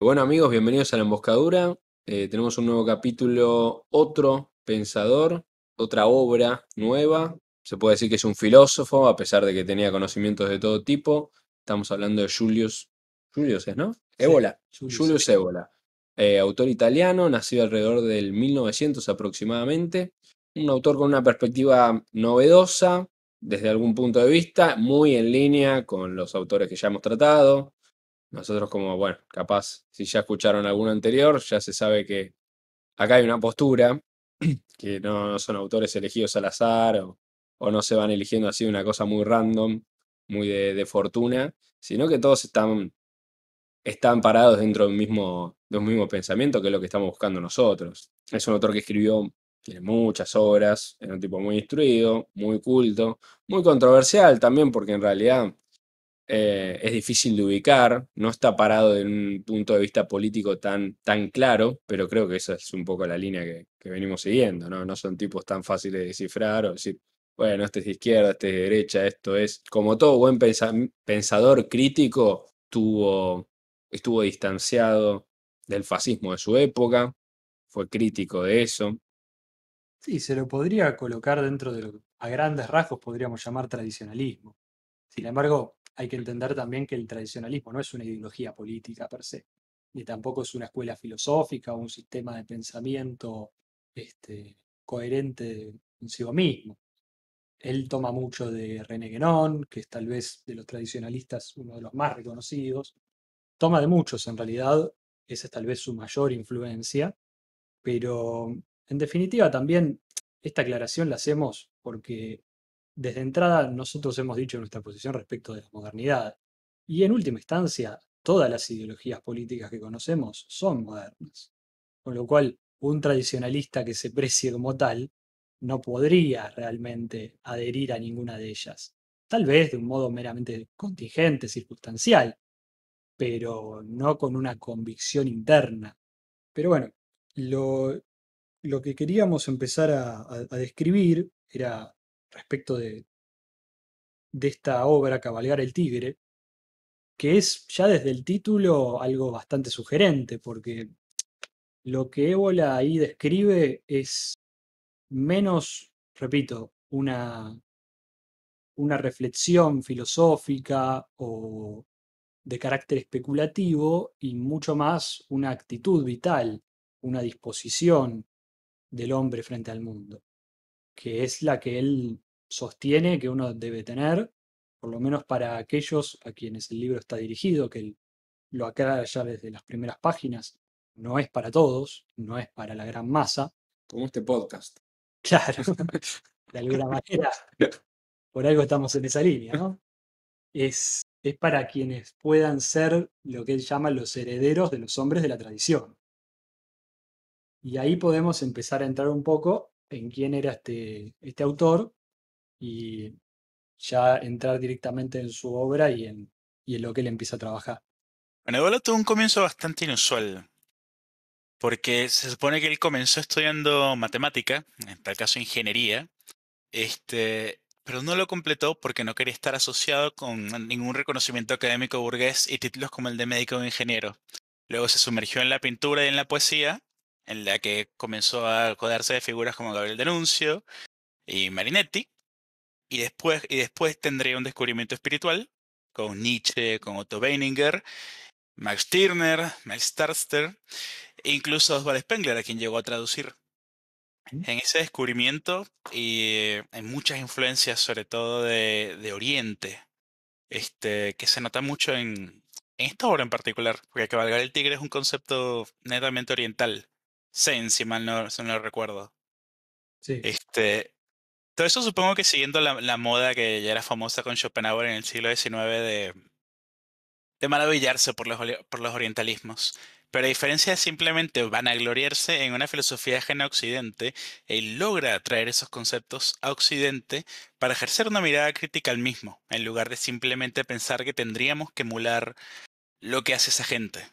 Bueno amigos, bienvenidos a La Emboscadura. Tenemos un nuevo capítulo, otro pensador, otra obra nueva. Se puede decir que es un filósofo, a pesar de que tenía conocimientos de todo tipo. Estamos hablando de Julius es, ¿no? Sí, Ébola. Julius Julius Evola. Ébola. Autor italiano, nacido alrededor del 1900 aproximadamente. Un autor con una perspectiva novedosa, desde algún punto de vista, muy en línea con los autores que ya hemos tratado. Nosotros como, bueno, capaz, si ya escucharon alguno anterior, ya se sabe que acá hay una postura, que no son autores elegidos al azar o no se van eligiendo así una cosa muy random, muy de fortuna, sino que todos están parados dentro de un mismo pensamiento, que es lo que estamos buscando nosotros. Es un autor que escribió, tiene muchas obras, es un tipo muy instruido, muy culto, muy controversial también, porque en realidad es difícil de ubicar, no está parado en un punto de vista político tan claro, pero creo que esa es un poco la línea que venimos siguiendo, ¿no? No son tipos tan fáciles de descifrar o decir, bueno, este es de izquierda, este es de derecha, esto es. Como todo buen pensador crítico, estuvo distanciado del fascismo de su época, fue crítico de eso. Sí, se lo podría colocar dentro de lo que a grandes rasgos podríamos llamar tradicionalismo. Sin embargo, hay que entender también que el tradicionalismo no es una ideología política per se, ni tampoco es una escuela filosófica o un sistema de pensamiento coherente consigo mismo. Él toma mucho de René Guénon, que es tal vez de los tradicionalistas uno de los más reconocidos. Toma de muchos en realidad, esa es tal vez su mayor influencia. Pero en definitiva también esta aclaración la hacemos porque desde entrada nosotros hemos dicho nuestra posición respecto de la modernidad. Y en última instancia, todas las ideologías políticas que conocemos son modernas. Con lo cual, un tradicionalista que se precie como tal no podría realmente adherir a ninguna de ellas. Tal vez de un modo meramente contingente, circunstancial, pero no con una convicción interna. Pero bueno, lo, lo que queríamos empezar a describir era respecto de esta obra, Cabalgar el Tigre, que es ya desde el título algo bastante sugerente, porque lo que Ébola ahí describe es menos, repito, una reflexión filosófica o de carácter especulativo y mucho más una actitud vital, una disposición del hombre frente al mundo, que es la que él sostiene que uno debe tener, por lo menos para aquellos a quienes el libro está dirigido, que él lo aclara ya desde las primeras páginas, no es para todos, no es para la gran masa. Como este podcast. Claro, de alguna manera, por algo estamos en esa línea, ¿no? Es para quienes puedan ser lo que él llama los herederos de los hombres de la tradición. Y ahí podemos empezar a entrar un poco en quién era este autor y ya entrar directamente en su obra y en lo que él empieza a trabajar. Bueno, Ebola tuvo un comienzo bastante inusual, porque se supone que él comenzó estudiando matemática, en tal caso ingeniería, pero no lo completó porque no quería estar asociado con ningún reconocimiento académico burgués y títulos como el de médico o ingeniero. Luego se sumergió en la pintura y en la poesía, en la que comenzó a codearse de figuras como Gabriel D'Annunzio y Marinetti, y después tendría un descubrimiento espiritual con Nietzsche, con Otto Weininger, Max Stirner, Miles Starster e incluso Oswald Spengler, a quien llegó a traducir. En ese descubrimiento hay muchas influencias, sobre todo de Oriente, que se nota mucho en esta obra en particular, porque cabalgar el tigre es un concepto netamente oriental. Zen, si mal no recuerdo. Sí. Este, todo eso supongo que siguiendo la moda que ya era famosa con Schopenhauer en el siglo XIX de maravillarse por los orientalismos. Pero a diferencia de simplemente vanagloriarse en una filosofía ajena a Occidente, él logra traer esos conceptos a Occidente para ejercer una mirada crítica al mismo, en lugar de simplemente pensar que tendríamos que emular lo que hace esa gente.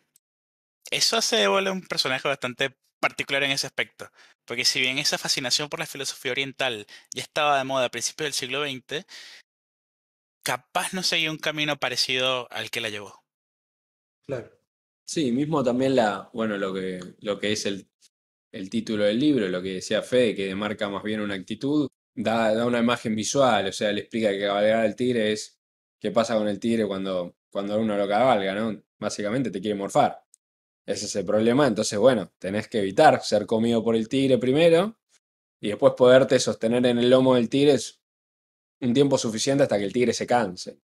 Eso hace de Ébola un personaje bastante particular en ese aspecto, porque si bien esa fascinación por la filosofía oriental ya estaba de moda a principios del siglo XX, capaz no seguía un camino parecido al que la llevó. Claro. Sí, mismo también bueno, lo que es el título del libro, lo que decía Fede, que demarca más bien una actitud, da una imagen visual, o sea, le explica que cabalgar al tigre es qué pasa con el tigre cuando uno lo cabalga, ¿no? Básicamente te quiere morfar. Ese es el problema, entonces, bueno, tenés que evitar ser comido por el tigre primero y después poderte sostener en el lomo del tigre un tiempo suficiente hasta que el tigre se canse. Y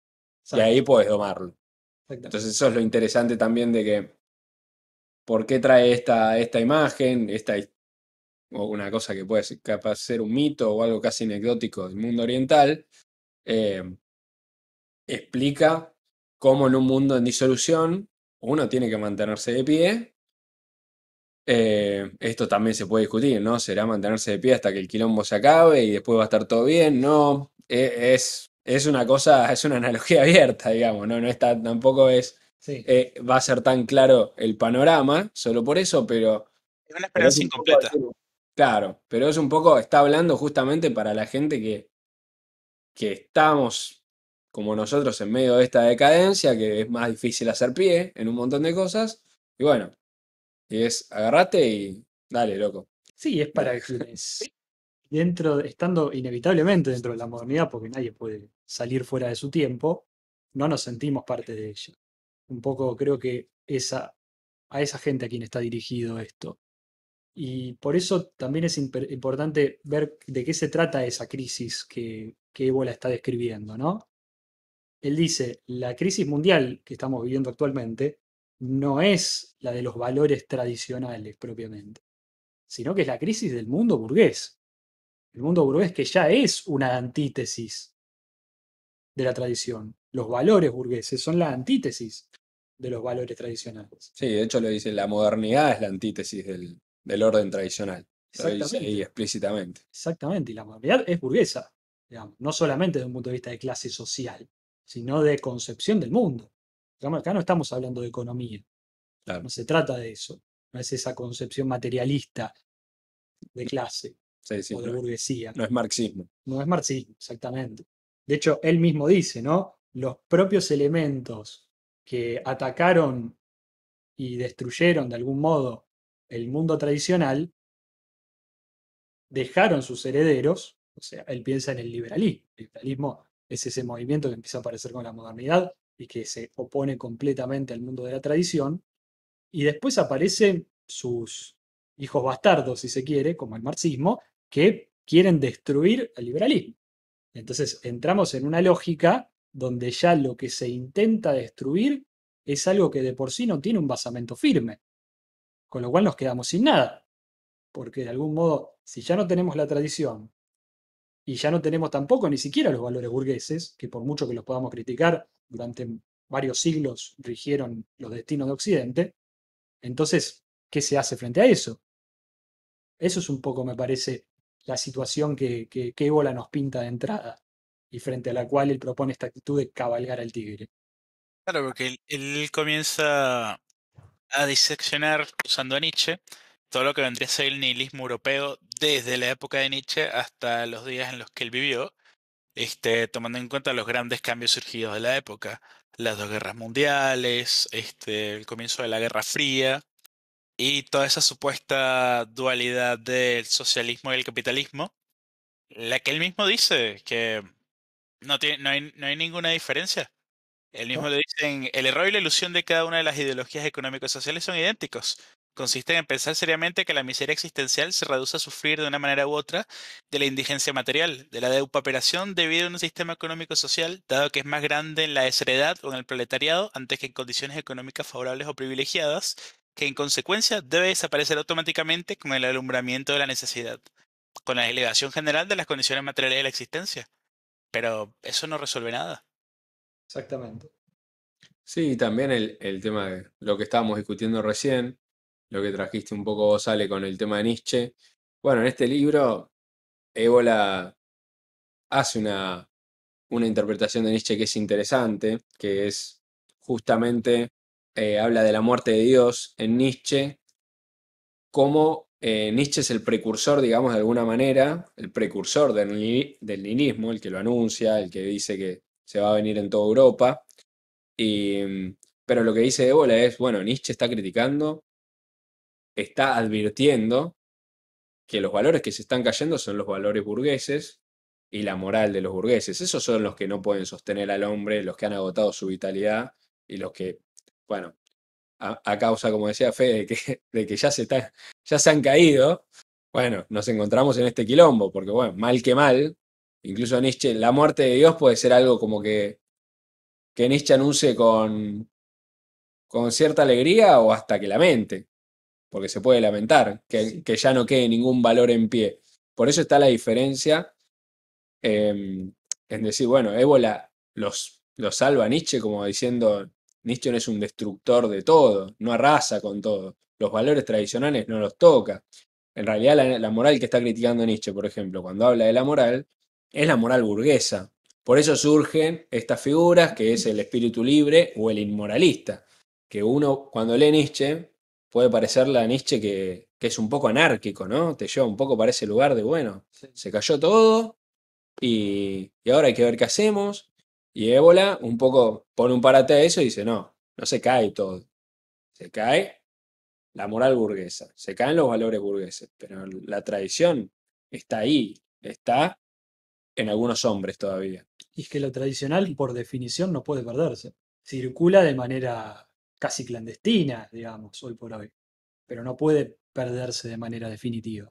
Exacto, ahí podés domarlo. exactamente. Entonces, eso es lo interesante también de que, ¿por qué trae esta imagen, o una cosa que puede ser capaz ser un mito o algo casi anecdótico del mundo oriental? eh, Explica cómo en un mundo en disolución uno tiene que mantenerse de pie. Esto también se puede discutir, ¿no? ¿Será mantenerse de pie hasta que el quilombo se acabe y después va a estar todo bien? No, es una cosa, es una analogía abierta, digamos, ¿no? No está, tampoco Sí, va a ser tan claro el panorama, solo por eso, Es una pero es esperanza un poco incompleta. decir, claro, pero es un poco, está hablando justamente para la gente que estamos como nosotros en medio de esta decadencia, que es más difícil hacer pie en un montón de cosas, y bueno, y es agarrate y dale, loco. sí, es para quienes estando inevitablemente dentro de la modernidad, porque nadie puede salir fuera de su tiempo, no nos sentimos parte de ella. Un poco creo que a esa gente a quien está dirigido esto. Y por eso también es importante ver de qué se trata esa crisis que Ébola está describiendo, ¿no? Él dice, la crisis mundial que estamos viviendo actualmente no es la de los valores tradicionales propiamente, sino que es la crisis del mundo burgués. El mundo burgués que ya es una antítesis de la tradición. Los valores burgueses son la antítesis de los valores tradicionales. Sí, de hecho lo dice, la modernidad es la antítesis del orden tradicional. Lo dice ahí Exactamente, explícitamente. exactamente. Y la modernidad es burguesa, digamos, no solamente desde un punto de vista de clase social, sino de concepción del mundo. Digamos, acá no estamos hablando de economía, Claro. no se trata de eso, no es esa concepción materialista de clase Sí, sí, o de burguesía. no es marxismo. No es marxismo, exactamente. De hecho, él mismo dice, ¿no? Los propios elementos que atacaron y destruyeron de algún modo el mundo tradicional, dejaron sus herederos, o sea, él piensa en el liberalismo. El liberalismo es ese movimiento que empieza a aparecer con la modernidad y que se opone completamente al mundo de la tradición, y después aparecen sus hijos bastardos, si se quiere, como el marxismo, que quieren destruir el liberalismo. Entonces entramos en una lógica donde ya lo que se intenta destruir es algo que de por sí no tiene un basamento firme, con lo cual nos quedamos sin nada, porque de algún modo, si ya no tenemos la tradición y ya no tenemos tampoco ni siquiera los valores burgueses, que por mucho que los podamos criticar, durante varios siglos rigieron los destinos de Occidente, entonces, ¿qué se hace frente a eso? Eso es un poco, me parece, la situación que Ébola nos pinta de entrada y frente a la cual él propone esta actitud de cabalgar al tigre. Claro, porque él comienza a diseccionar, usando a Nietzsche, todo lo que vendría a ser el nihilismo europeo desde la época de Nietzsche hasta los días en los que él vivió, tomando en cuenta los grandes cambios surgidos de la época, las dos guerras mundiales, el comienzo de la Guerra Fría y toda esa supuesta dualidad del socialismo y el capitalismo, la que él mismo dice que no hay ninguna diferencia. Él mismo ¿No? le dicen, el error y la ilusión de cada una de las ideologías económico-sociales son idénticos. Consisten en pensar seriamente que la miseria existencial se reduce a sufrir de una manera u otra de la indigencia material, de la deupaperación debido a un sistema económico-social, dado que es más grande en la desheredad o en el proletariado antes que en condiciones económicas favorables o privilegiadas, que en consecuencia debe desaparecer automáticamente con el alumbramiento de la necesidad, con la elevación general de las condiciones materiales de la existencia. Pero eso no resuelve nada. Exactamente. Sí, también el tema de lo que estábamos discutiendo recién, lo que trajiste un poco vos, Ale, con el tema de Nietzsche. Bueno, en este libro, Ébola hace una interpretación de Nietzsche que es interesante, que es justamente, habla de la muerte de Dios en Nietzsche, como Nietzsche es el precursor, digamos, de alguna manera, el precursor del nihilismo, el que lo anuncia, el que dice que se va a venir en toda Europa. Y Pero lo que dice Ébola es, bueno, Nietzsche está criticando, está advirtiendo que los valores que se están cayendo son los valores burgueses y la moral de los burgueses. Esos son los que no pueden sostener al hombre, los que han agotado su vitalidad y los que, bueno, a causa, como decía Fede, de que ya se han caído, bueno, nos encontramos en este quilombo, porque bueno, mal que mal, incluso Nietzsche, la muerte de Dios puede ser algo como que Nietzsche anuncie con cierta alegría o hasta que lamente, porque se puede lamentar, Sí. que ya no quede ningún valor en pie. Por eso está la diferencia en decir, bueno, Ébola los salva a Nietzsche como diciendo, Nietzsche no es un destructor de todo, no arrasa con todo, los valores tradicionales no los toca. En realidad la moral que está criticando Nietzsche, por ejemplo, cuando habla de la moral, es la moral burguesa. Por eso surgen estas figuras que es el espíritu libre o el inmoralista, que uno cuando lee Nietzsche puede parecerle a Nietzsche que es un poco anárquico, ¿no? Te lleva un poco para ese lugar de, bueno, Sí. se cayó todo, y ahora hay que ver qué hacemos. Y Ébola un poco pone un parate a eso y dice, no, no se cae todo. Se cae la moral burguesa, se caen los valores burgueses, pero la tradición está ahí, está en algunos hombres todavía. Y es que lo tradicional, por definición, no puede perderse. Circula de manera casi clandestina, digamos, hoy por hoy, pero no puede perderse de manera definitiva,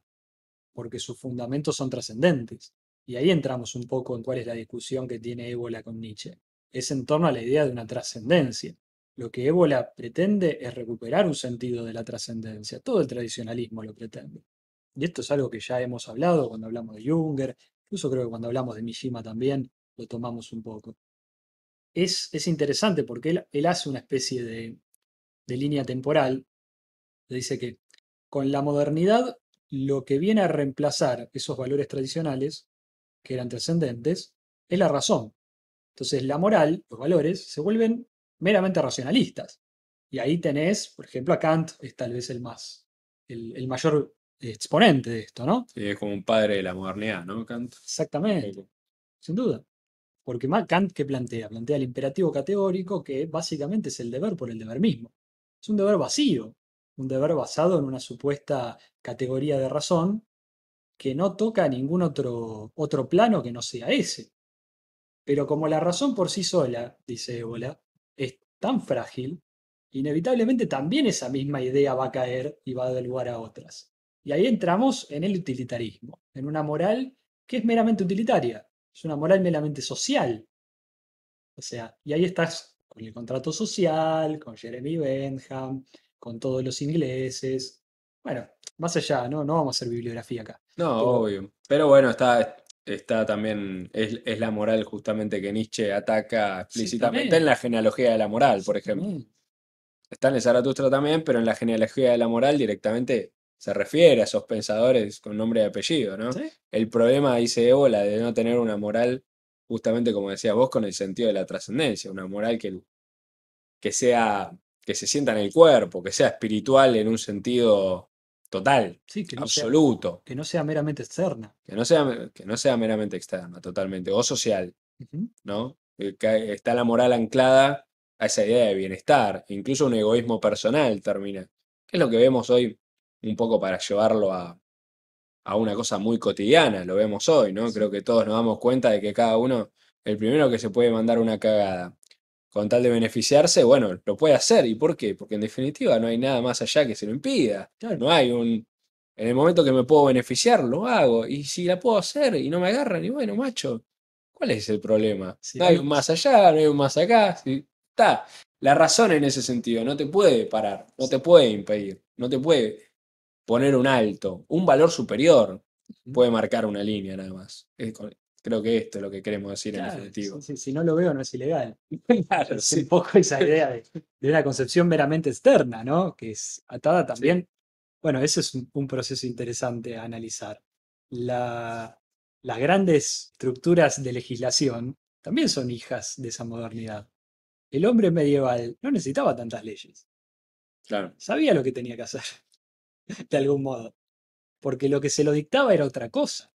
porque sus fundamentos son trascendentes. Y ahí entramos un poco en cuál es la discusión que tiene Ébola con Nietzsche. Es en torno a la idea de una trascendencia. Lo que Ébola pretende es recuperar un sentido de la trascendencia. Todo el tradicionalismo lo pretende. Y esto es algo que ya hemos hablado cuando hablamos de Junger, incluso creo que cuando hablamos de Mishima también lo tomamos un poco. Es interesante porque él hace una especie de línea temporal. Dice que con la modernidad lo que viene a reemplazar esos valores tradicionales, que eran trascendentes, es la razón. Entonces la moral, los valores, se vuelven meramente racionalistas. Y ahí tenés, por ejemplo, a Kant, es tal vez el mayor exponente de esto, ¿no? Sí, es como un padre de la modernidad, ¿no, Kant? Un Exactamente, poco. sin duda. Porque Kant, ¿qué plantea? Plantea el imperativo categórico, que básicamente es el deber por el deber mismo. Es un deber vacío, un deber basado en una supuesta categoría de razón que no toca ningún otro plano que no sea ese. Pero como la razón por sí sola, dice Ébola, es tan frágil, inevitablemente también esa misma idea va a caer y va a dar lugar a otras. Y ahí entramos en el utilitarismo, en una moral que es meramente utilitaria, es una moral meramente social. O sea, y ahí estás con el contrato social, con Jeremy Bentham, con todos los ingleses. Bueno, más allá, no vamos a hacer bibliografía acá. No, Pero obvio. Pero bueno, está también, es la moral justamente que Nietzsche ataca explícitamente en exactamente, la genealogía de la moral, por ejemplo. exactamente. Está en el Zaratustra también, pero en la genealogía de la moral directamente se refiere a esos pensadores con nombre y apellido, ¿no? ¿Sí? El problema, dice Ébola, de no tener una moral, justamente como decías vos, con el sentido de la trascendencia, una moral que sea, que se sienta en el cuerpo, que sea espiritual en un sentido total, Sí, absoluto, que no sea meramente externa. que no sea meramente externa, totalmente, o social, Ujú. ¿no? Que está la moral anclada a esa idea de bienestar, incluso un egoísmo personal termina. Que es lo que vemos hoy un poco para llevarlo a una cosa muy cotidiana, lo vemos hoy, ¿no? Creo Sí, que todos nos damos cuenta de que cada uno, el primero que se puede mandar una cagada con tal de beneficiarse, bueno, lo puede hacer. ¿Y por qué? Porque en definitiva no hay nada más allá que se lo impida. claro. No hay un... En el momento que me puedo beneficiar, lo hago. Y si la puedo hacer y no me agarran, y bueno, macho, ¿cuál es el problema? Si No no hay hay, un más allá, no hay un más acá. Está. La razón en ese sentido no te puede parar, no te puede impedir, no te puede poner un alto, un valor superior ujú, puede marcar una línea nada más. Creo que esto es lo que queremos decir en claro, definitivo. si no lo veo no es ilegal. Claro, Es un sí. poco esa idea de una concepción meramente externa, ¿no? Que es atada Sí, también. Bueno, ese es un proceso interesante a analizar. Las grandes estructuras de legislación también son hijas de esa modernidad. El hombre medieval no necesitaba tantas leyes. claro. Sabía lo que tenía que hacer, de algún modo, porque lo que se lo dictaba era otra cosa.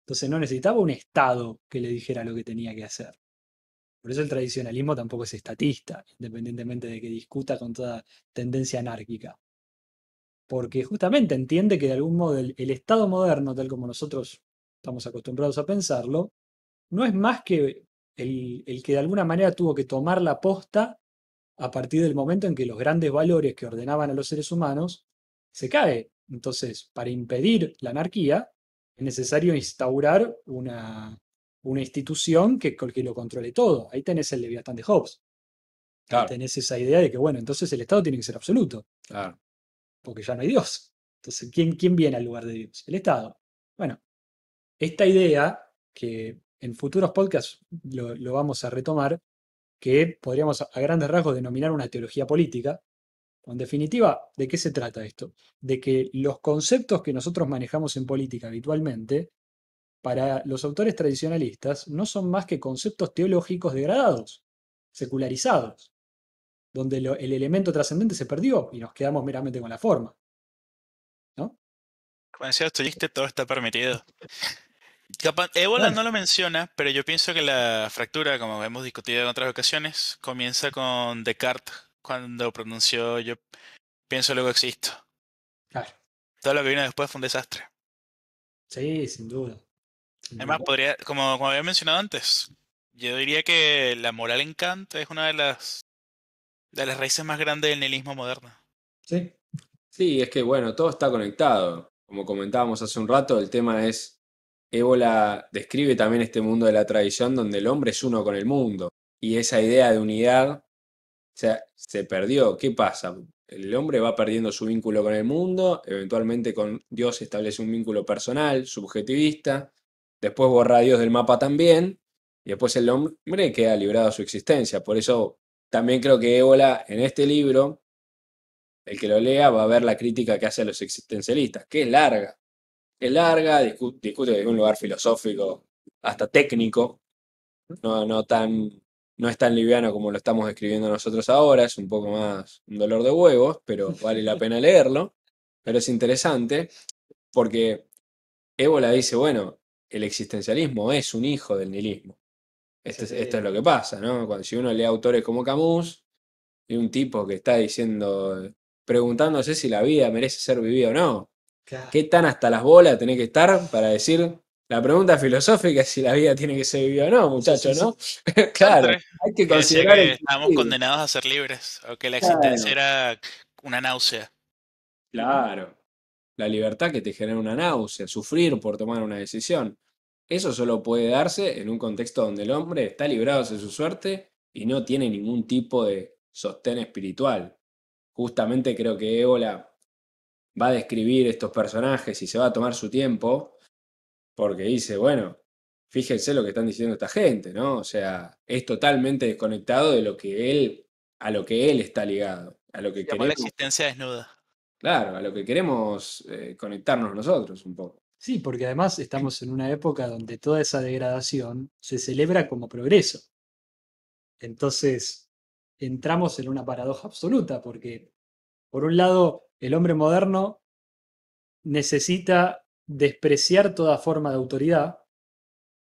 Entonces no necesitaba un Estado que le dijera lo que tenía que hacer. Por eso el tradicionalismo tampoco es estatista, independientemente de que discuta con toda tendencia anárquica. Porque justamente entiende que de algún modo el Estado moderno, tal como nosotros estamos acostumbrados a pensarlo, no es más que el que de alguna manera tuvo que tomar la posta a partir del momento en que los grandes valores que ordenaban a los seres humanos se cae. Entonces, para impedir la anarquía, es necesario instaurar una institución que lo controle todo. Ahí tenés el Leviatán de Hobbes. Ahí Claro, tenés esa idea de que, bueno, entonces el Estado tiene que ser absoluto, claro. porque ya no hay Dios. Entonces, ¿quién viene al lugar de Dios? El Estado. Bueno, esta idea, que en futuros podcasts lo vamos a retomar, que podríamos a grandes rasgos denominar una teología política. En definitiva, ¿de qué se trata esto? De que los conceptos que nosotros manejamos en política habitualmente, para los autores tradicionalistas, no son más que conceptos teológicos degradados, secularizados, donde el elemento trascendente se perdió y nos quedamos meramente con la forma, ¿no? Como decía Dostoyevsky, todo está permitido. Ébola Claro, no lo menciona, pero yo pienso que la fractura, como hemos discutido en otras ocasiones, comienza con Descartes, cuando pronunció yo pienso luego existo. claro. Todo lo que vino después fue un desastre. Sí, sin duda, sin Además, duda. podría, como había mencionado antes, yo diría que la moral en Kant es una de las raíces más grandes del nihilismo moderno. Sí, Sí, es que bueno, todo está conectado. Como comentábamos hace un rato, el tema es, Ébola describe también este mundo de la tradición donde el hombre es uno con el mundo. Y esa idea de unidad se perdió. ¿Qué pasa? El hombre va perdiendo su vínculo con el mundo, eventualmente con Dios establece un vínculo personal, subjetivista, después borra a Dios del mapa también, y después el hombre queda librado a su existencia. Por eso también creo que Ébola en este libro, el que lo lea va a ver la crítica que hace a los existencialistas, que es larga, discute desde un lugar filosófico hasta técnico, no tan, no es tan liviano como lo estamos escribiendo nosotros ahora, es un poco más un dolor de huevos, pero vale la pena leerlo. Pero es interesante porque Ébola dice, bueno, el existencialismo es un hijo del nihilismo. Esto es sí, lo que pasa, ¿no? Cuando, si uno lee autores como Camus, y un tipo que está diciendo, preguntándose si la vida merece ser vivida o no. claro. ¿Qué tan hasta las bolas tenés que estar para decir la pregunta filosófica es si la vida tiene que ser vivida o no, Sí, sí, muchachos, sí. ¿no? Claro, Sartre, hay que que decía considerar el que estábamos sentido. condenados a ser libres, o que la existencia Claro, era una náusea. claro. La libertad que te genera una náusea, sufrir por tomar una decisión. Eso solo puede darse en un contexto donde el hombre está librado de su suerte y no tiene ningún tipo de sostén espiritual. Justamente creo que Ébola va a describir estos personajes y se va a tomar su tiempo, porque dice, bueno, fíjense lo que están diciendo esta gente, ¿no? O sea, es totalmente desconectado de lo que él, a lo que él está ligado, a lo que Se llamó la queremos, existencia desnuda. claro, a lo que queremos conectarnos nosotros un poco. Sí, porque además estamos en una época donde toda esa degradación se celebra como progreso. Entonces, entramos en una paradoja absoluta, porque por un lado, el hombre moderno necesita despreciar toda forma de autoridad,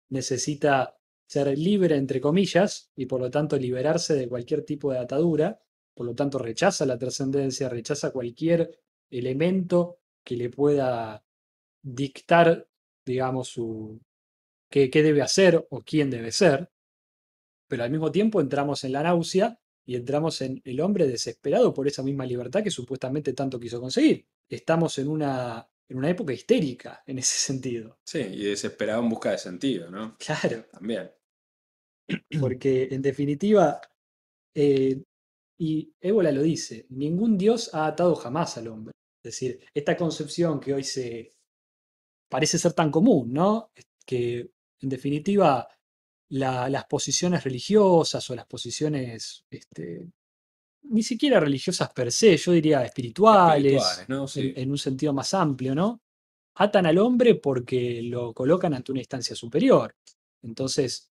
necesita ser libre, entre comillas, y por lo tanto liberarse de cualquier tipo de atadura, por lo tanto rechaza la trascendencia, rechaza cualquier elemento que le pueda dictar, digamos, qué debe hacer o quién debe ser, pero al mismo tiempo entramos en la náusea y entramos en el hombre desesperado por esa misma libertad que supuestamente tanto quiso conseguir. Estamos en una época histérica en ese sentido. Sí, y desesperado en busca de sentido, ¿no? Claro, También. porque en definitiva, eh, y Ébola lo dice, ningún dios ha atado jamás al hombre. Es decir, esta concepción que hoy se parece ser tan común, ¿no? Que en definitiva las posiciones religiosas o las posiciones ni siquiera religiosas per se, yo diría Espirituales, espirituales, ¿no? Sí. en un sentido más amplio, ¿no? Atan al hombre porque lo colocan ante una instancia superior. Entonces,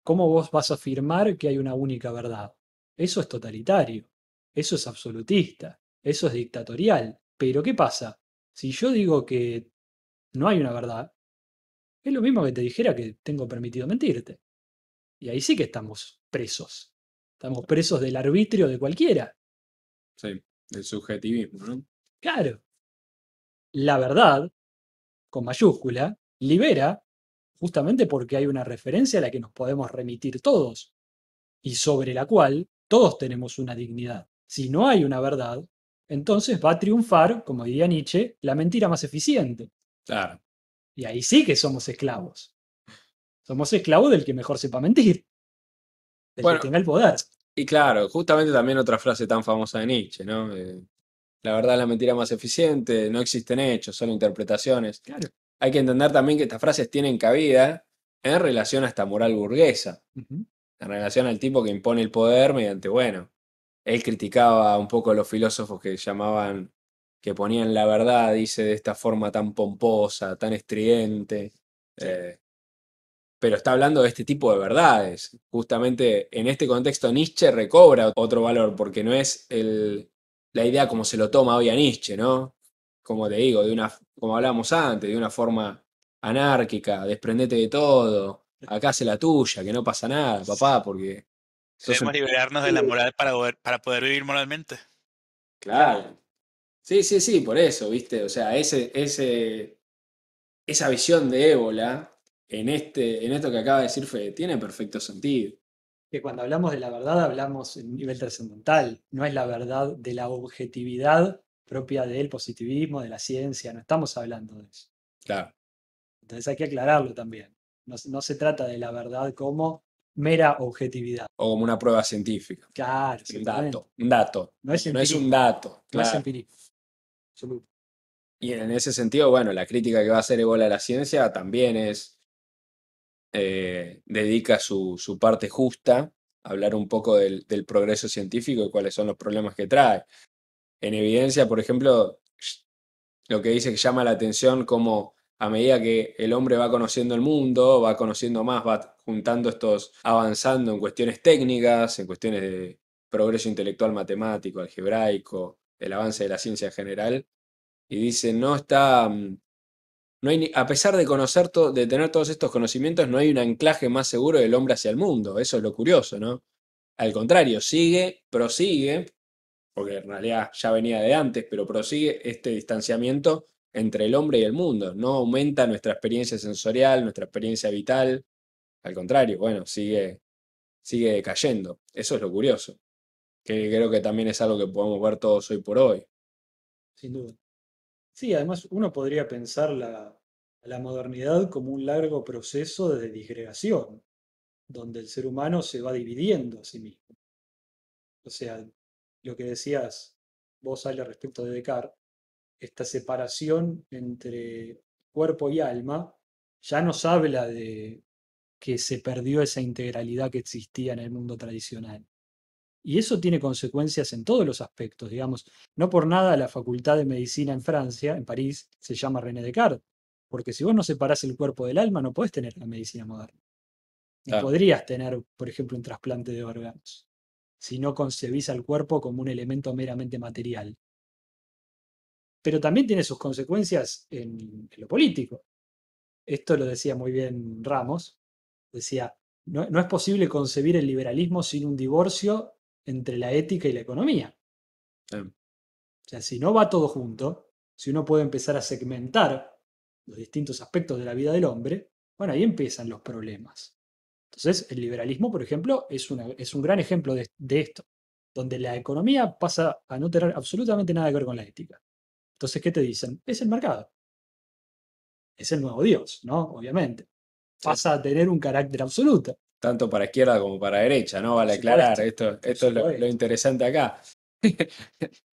¿cómo vos vas a afirmar que hay una única verdad? Eso es totalitario, eso es absolutista, eso es dictatorial. Pero ¿qué pasa? Si yo digo que no hay una verdad, es lo mismo que te dijera que tengo permitido mentirte. Y ahí sí que estamos presos. Estamos presos del arbitrio de cualquiera. Sí, del subjetivismo, ¿no? Claro, la verdad, con mayúscula, libera justamente porque hay una referencia a la que nos podemos remitir todos y sobre la cual todos tenemos una dignidad. Si no hay una verdad, entonces va a triunfar, como diría Nietzsche, la mentira más eficiente. Claro. Y ahí sí que somos esclavos. Somos esclavos del que mejor sepa mentir, del que Bueno, tenga el poder. y claro, justamente también otra frase tan famosa de Nietzsche, ¿no? La verdad es la mentira más eficiente, no existen hechos, solo interpretaciones. Claro. Hay que entender también que estas frases tienen cabida en relación a esta moral burguesa, Ujú. en relación al tipo que impone el poder mediante, bueno, él criticaba un poco a los filósofos que llamaban, que ponían la verdad, dice, de esta forma tan pomposa, tan estridente. Sí. Pero está hablando de este tipo de verdades. Justamente en este contexto Nietzsche recobra otro valor, porque no es la idea como se lo toma hoy a Nietzsche, ¿no? Como te digo, como hablábamos antes, de una forma anárquica, desprendete de todo, acá hace la tuya, que no pasa nada, papá, porque sos Debemos un... liberarnos de la moral para poder vivir moralmente. Claro. Sí, sí, sí, por eso, ¿viste? O sea, esa visión de ébola en esto que acaba de decir Fede, tiene perfecto sentido. Que cuando hablamos de la verdad hablamos en un nivel trascendental, no es la verdad de la objetividad propia del positivismo, de la ciencia, no estamos hablando de eso. Claro. Entonces hay que aclararlo también. No se trata de la verdad como mera objetividad. O como una prueba científica. Claro, Un exactamente. dato, un dato. No es No es un empirismo, dato, no es claro. empirismo. Absoluto. Y en ese sentido, bueno, la crítica que va a hacer Ebola a la ciencia también dedica su parte justa a hablar un poco del progreso científico y cuáles son los problemas que trae. En evidencia, por ejemplo, lo que dice que llama la atención como a medida que el hombre va conociendo el mundo, va conociendo más, va juntando avanzando en cuestiones técnicas, en cuestiones de progreso intelectual matemático, algebraico, el avance de la ciencia en general, y dice, no está, no hay a pesar de de tener todos estos conocimientos, no hay un anclaje más seguro del hombre hacia el mundo. Eso es lo curioso, ¿no? Al contrario, prosigue, porque en realidad ya venía de antes, pero prosigue este distanciamiento entre el hombre y el mundo. No aumenta nuestra experiencia sensorial, nuestra experiencia vital. Al contrario, bueno, sigue decayendo. Eso es lo curioso, que creo que también es algo que podemos ver todos hoy por hoy. Sin duda. Sí, además uno podría pensar la modernidad como un largo proceso de disgregación, donde el ser humano se va dividiendo a sí mismo. O sea, lo que decías vos, Ale, respecto de Descartes, esta separación entre cuerpo y alma ya nos habla de que se perdió esa integralidad que existía en el mundo tradicional. Y eso tiene consecuencias en todos los aspectos, digamos. No por nada la Facultad de Medicina en Francia, en París, se llama René Descartes. Porque si vos no separás el cuerpo del alma, no podés tener la medicina moderna. No Claro, podrías tener, por ejemplo, un trasplante de órganos si no concebís al cuerpo como un elemento meramente material. Pero también tiene sus consecuencias en lo político. Esto lo decía muy bien Ramos. Decía, no es posible concebir el liberalismo sin un divorcio entre la ética y la economía. claro. O sea, si no va todo junto, si uno puede empezar a segmentar los distintos aspectos de la vida del hombre, bueno, ahí empiezan los problemas. Entonces, el liberalismo, por ejemplo, es un gran ejemplo de esto, donde la economía pasa a no tener absolutamente nada que ver con la ética. Entonces, ¿qué te dicen? Es el mercado, es el nuevo Dios, ¿no? Obviamente. Sí. Pasa a tener un carácter absoluto, Tanto para izquierda como para derecha, ¿no? por Vale aclarar, supuesto, por esto es lo supuesto, interesante acá.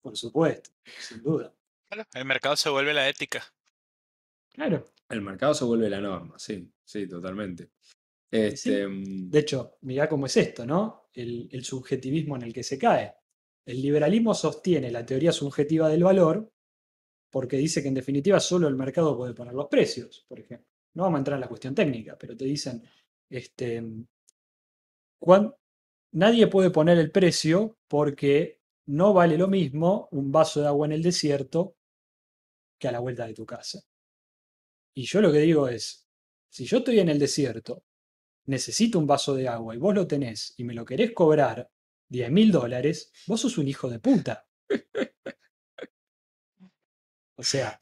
por supuesto, sin duda. Claro, el mercado se vuelve la ética. Claro, El mercado se vuelve la norma, sí, sí, totalmente. y sí. De hecho, mirá cómo es esto, ¿no? El subjetivismo en el que se cae. El liberalismo sostiene la teoría subjetiva del valor porque dice que en definitiva solo el mercado puede poner los precios, por ejemplo. No vamos a entrar en la cuestión técnica, pero te dicen, este, nadie puede poner el precio porque no vale lo mismo un vaso de agua en el desierto que a la vuelta de tu casa. Y yo lo que digo es, si yo estoy en el desierto, necesito un vaso de agua y vos lo tenés y me lo querés cobrar $10.000, vos sos un hijo de puta. O sea,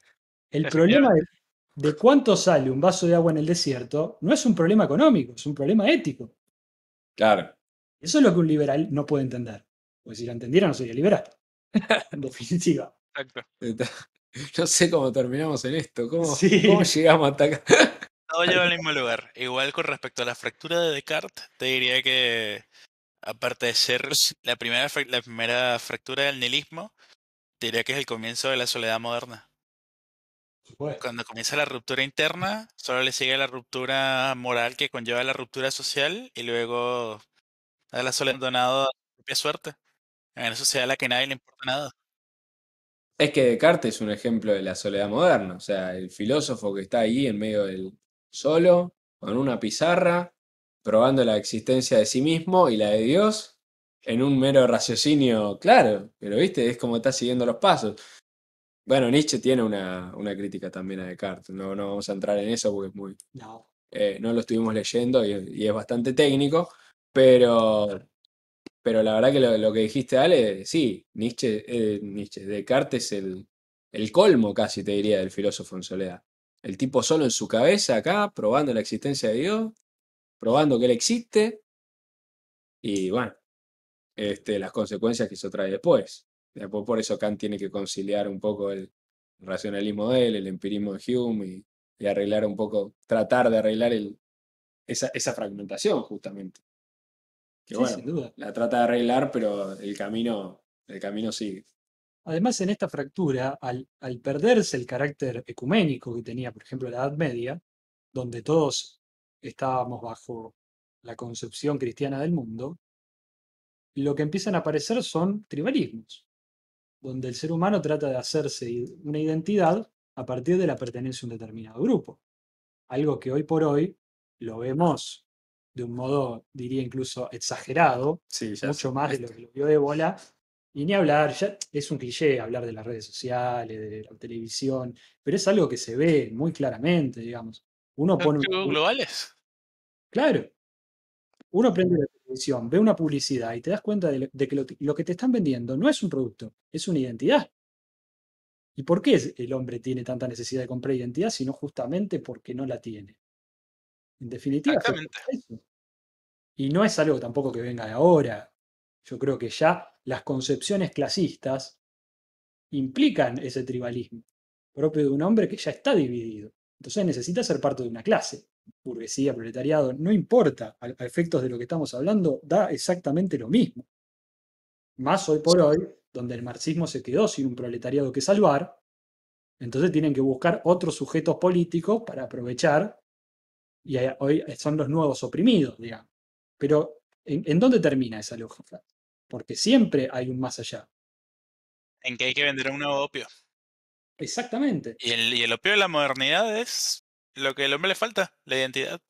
el problema Definitivamente. de cuánto sale un vaso de agua en el desierto no es un problema económico, es un problema ético. Claro. Eso es lo que un liberal no puede entender. Porque si lo entendiera no sería liberal. En definitiva. Exacto. No sé cómo terminamos en esto. ¿Cómo Sí. llegamos hasta acá? Todo lleva al mismo lugar. Igual con respecto a la fractura de Descartes, te diría que, aparte de ser la primera fractura del nihilismo, te diría que es el comienzo de la soledad moderna. Por supuesto. Cuando comienza la ruptura interna, solo le sigue la ruptura moral que conlleva la ruptura social y luego a la soledad abandonado a su propia suerte. En una sociedad a la que nadie le importa nada. Es que Descartes es un ejemplo de la soledad moderna. O sea, el filósofo que está ahí en medio del solo, con una pizarra, probando la existencia de sí mismo y la de Dios, en un mero raciocinio, claro, pero viste, es como está siguiendo los pasos. Bueno, Nietzsche tiene una crítica también a Descartes. No vamos a entrar en eso porque es muy, No. no lo estuvimos leyendo y es bastante técnico, pero, pero la verdad que lo que dijiste, Ale, sí, Nietzsche, Descartes es el colmo casi, te diría, del filósofo en soledad. El tipo solo en su cabeza acá, probando la existencia de Dios, probando que él existe, y bueno, las consecuencias que eso trae después. Después por eso Kant tiene que conciliar un poco el racionalismo de él, el empirismo de Hume, y arreglar un poco, tratar de arreglar esa fragmentación justamente. Que Sí, bueno, sin duda. la trata de arreglar, pero el camino sigue. Además, en esta fractura, al perderse el carácter ecuménico que tenía, por ejemplo, la Edad Media, donde todos estábamos bajo la concepción cristiana del mundo, lo que empiezan a aparecer son tribalismos, donde el ser humano trata de hacerse una identidad a partir de la pertenencia a un determinado grupo. Algo que hoy por hoy lo vemos de un modo, diría incluso exagerado, Sí, ya sé. mucho más de lo que lo vio Ébola. Y ni hablar, ya es un cliché hablar de las redes sociales, de la televisión, pero es algo que se ve muy claramente, digamos. Uno ¿Son pone una, globales? claro, uno prende la televisión, ve una publicidad y te das cuenta de que lo que te están vendiendo no es un producto, es una identidad. ¿Y por qué el hombre tiene tanta necesidad de comprar identidad, sino justamente porque no la tiene? En definitiva, se trata Exactamente. de eso. Y no es algo tampoco que venga de ahora. Yo creo que ya las concepciones clasistas implican ese tribalismo propio de un hombre que ya está dividido. Entonces necesita ser parte de una clase. Burguesía, proletariado, no importa. A efectos de lo que estamos hablando, da exactamente lo mismo. Más hoy por hoy, donde el marxismo se quedó sin un proletariado que salvar, entonces tienen que buscar otros sujetos políticos para aprovechar y hoy son los nuevos oprimidos, digamos. Pero, ¿en dónde termina esa lógica? Porque siempre hay un más allá. En que hay que vender un nuevo opio. Exactamente. Y el opio de la modernidad es lo que al hombre le falta, la identidad.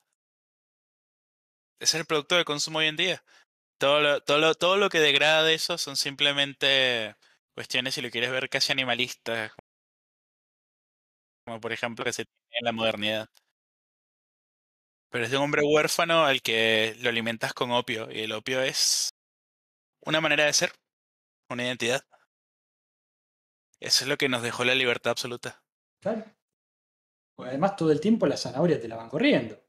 Es el producto de consumo hoy en día. Todo lo que degrada eso son simplemente cuestiones, si lo quieres ver, casi animalistas, como por ejemplo que se tiene en la modernidad. Pero es de un hombre huérfano al que lo alimentas con opio, y el opio es una manera de ser, una identidad. Eso es lo que nos dejó la libertad absoluta. Claro. Porque además todo el tiempo la zanahoria te la van corriendo.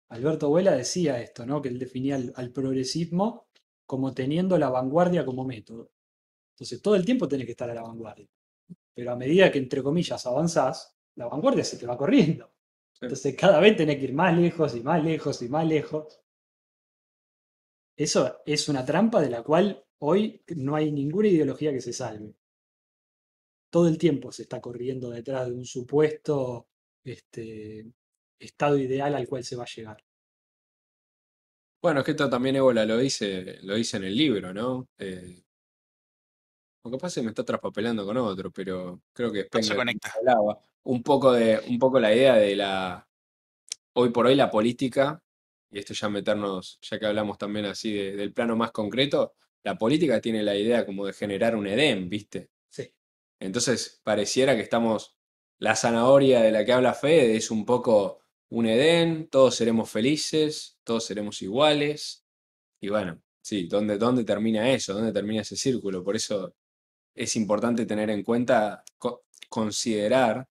Alberto Abuela decía esto, ¿no? Que él definía al progresismo como teniendo la vanguardia como método. Entonces todo el tiempo tenés que estar a la vanguardia. Pero a medida que, entre comillas, avanzás, la vanguardia se te va corriendo. Entonces cada vez tenés que ir más lejos y más lejos y más lejos. Eso es una trampa de la cual hoy no hay ninguna ideología que se salve. Todo el tiempo se está corriendo detrás de un supuesto este, estado ideal al cual se va a llegar. Bueno, es que esto también Ébola lo dice en el libro, ¿no? Lo que pasa es que me está traspapelando con otro, pero creo que Todo se Spengler conecta. hablaba un poco la idea de hoy por hoy la política, y esto ya meternos, ya que hablamos también así del plano más concreto, la política tiene la idea como de generar un Edén, ¿viste? Sí, Entonces pareciera que la zanahoria de la que habla Fede es un poco un Edén, todos seremos felices, todos seremos iguales. Y bueno, sí, ¿dónde termina eso? ¿Dónde termina ese círculo? Por eso es importante tener en cuenta, considerar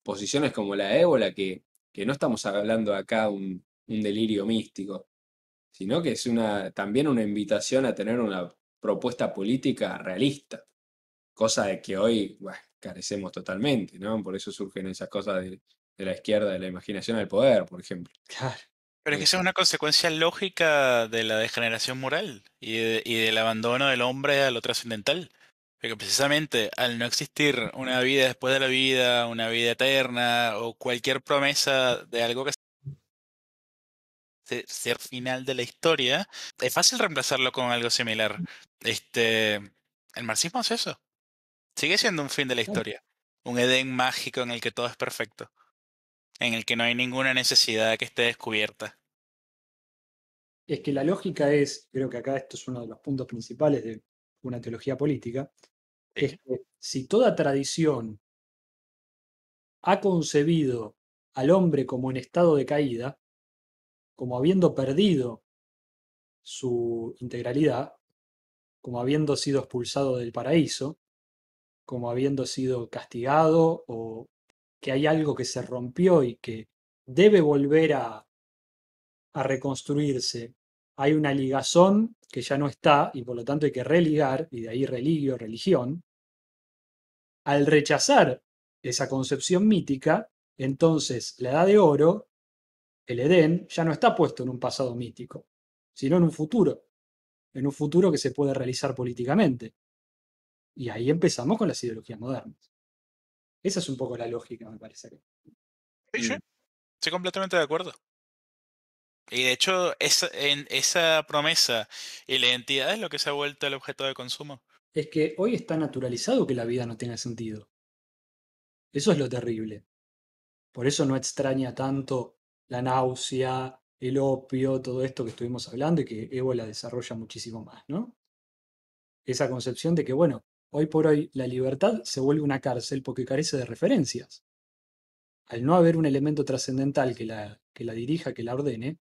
posiciones como la de ébola, que no estamos hablando acá un delirio místico, sino que es también una invitación a tener una propuesta política realista, cosa de que hoy bueno, carecemos totalmente, ¿no? Por eso surgen esas cosas de la izquierda, de la imaginación al poder, por ejemplo. Claro. Pero es que esa es una consecuencia lógica de la degeneración moral y del abandono del hombre a lo trascendental. Porque precisamente al no existir una vida después de la vida, una vida eterna o cualquier promesa de algo que ser final de la historia, es fácil reemplazarlo con algo similar. El marxismo es eso. Sigue siendo un fin de la historia. Un Edén mágico en el que todo es perfecto. En el que no hay ninguna necesidad que esté descubierta. Es que la lógica es, creo que acá esto es uno de los puntos principales de una teología política, es Sí. que si toda tradición ha concebido al hombre como en estado de caída, como habiendo perdido su integralidad, como habiendo sido expulsado del paraíso, como habiendo sido castigado o que hay algo que se rompió y que debe volver a reconstruirse. Hay una ligazón que ya no está y por lo tanto hay que religar, y de ahí religio, religión. Al rechazar esa concepción mítica, entonces la Edad de Oro, el Edén, ya no está puesto en un pasado mítico, sino en un futuro que se puede realizar políticamente. Y ahí empezamos con las ideologías modernas. Esa es un poco la lógica, me parece. Sí, sí, Mm. estoy completamente de acuerdo. Y de hecho, esa promesa y la identidad es lo que se ha vuelto el objeto de consumo. Es que hoy está naturalizado que la vida no tenga sentido. Eso es lo terrible. Por eso no extraña tanto la náusea, el opio, todo esto que estuvimos hablando y que Ébola desarrolla muchísimo más, ¿no? Esa concepción de que, bueno, hoy por hoy la libertad se vuelve una cárcel porque carece de referencias. Al no haber un elemento trascendental que la dirija, que la ordene,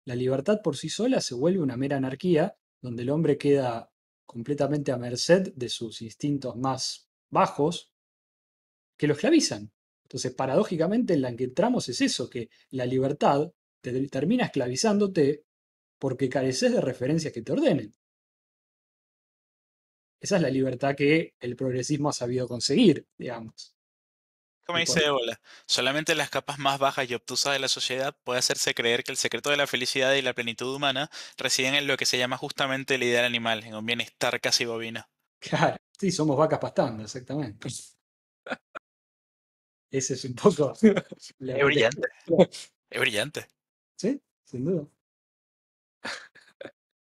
la libertad por sí sola se vuelve una mera anarquía donde el hombre queda completamente a merced de sus instintos más bajos que lo esclavizan. Entonces, paradójicamente, en la que entramos es eso, que la libertad te termina esclavizándote porque careces de referencias que te ordenen. Esa es la libertad que el progresismo ha sabido conseguir, digamos. Como Y por dice Ébola, solamente las capas más bajas y obtusas de la sociedad puede hacerse creer que el secreto de la felicidad y la plenitud humana residen en lo que se llama justamente el ideal animal, en un bienestar casi bovino. claro, sí, somos vacas pastando, exactamente. Ese es un poco la Es brillante, arquitectura. es brillante. Sí, sin duda.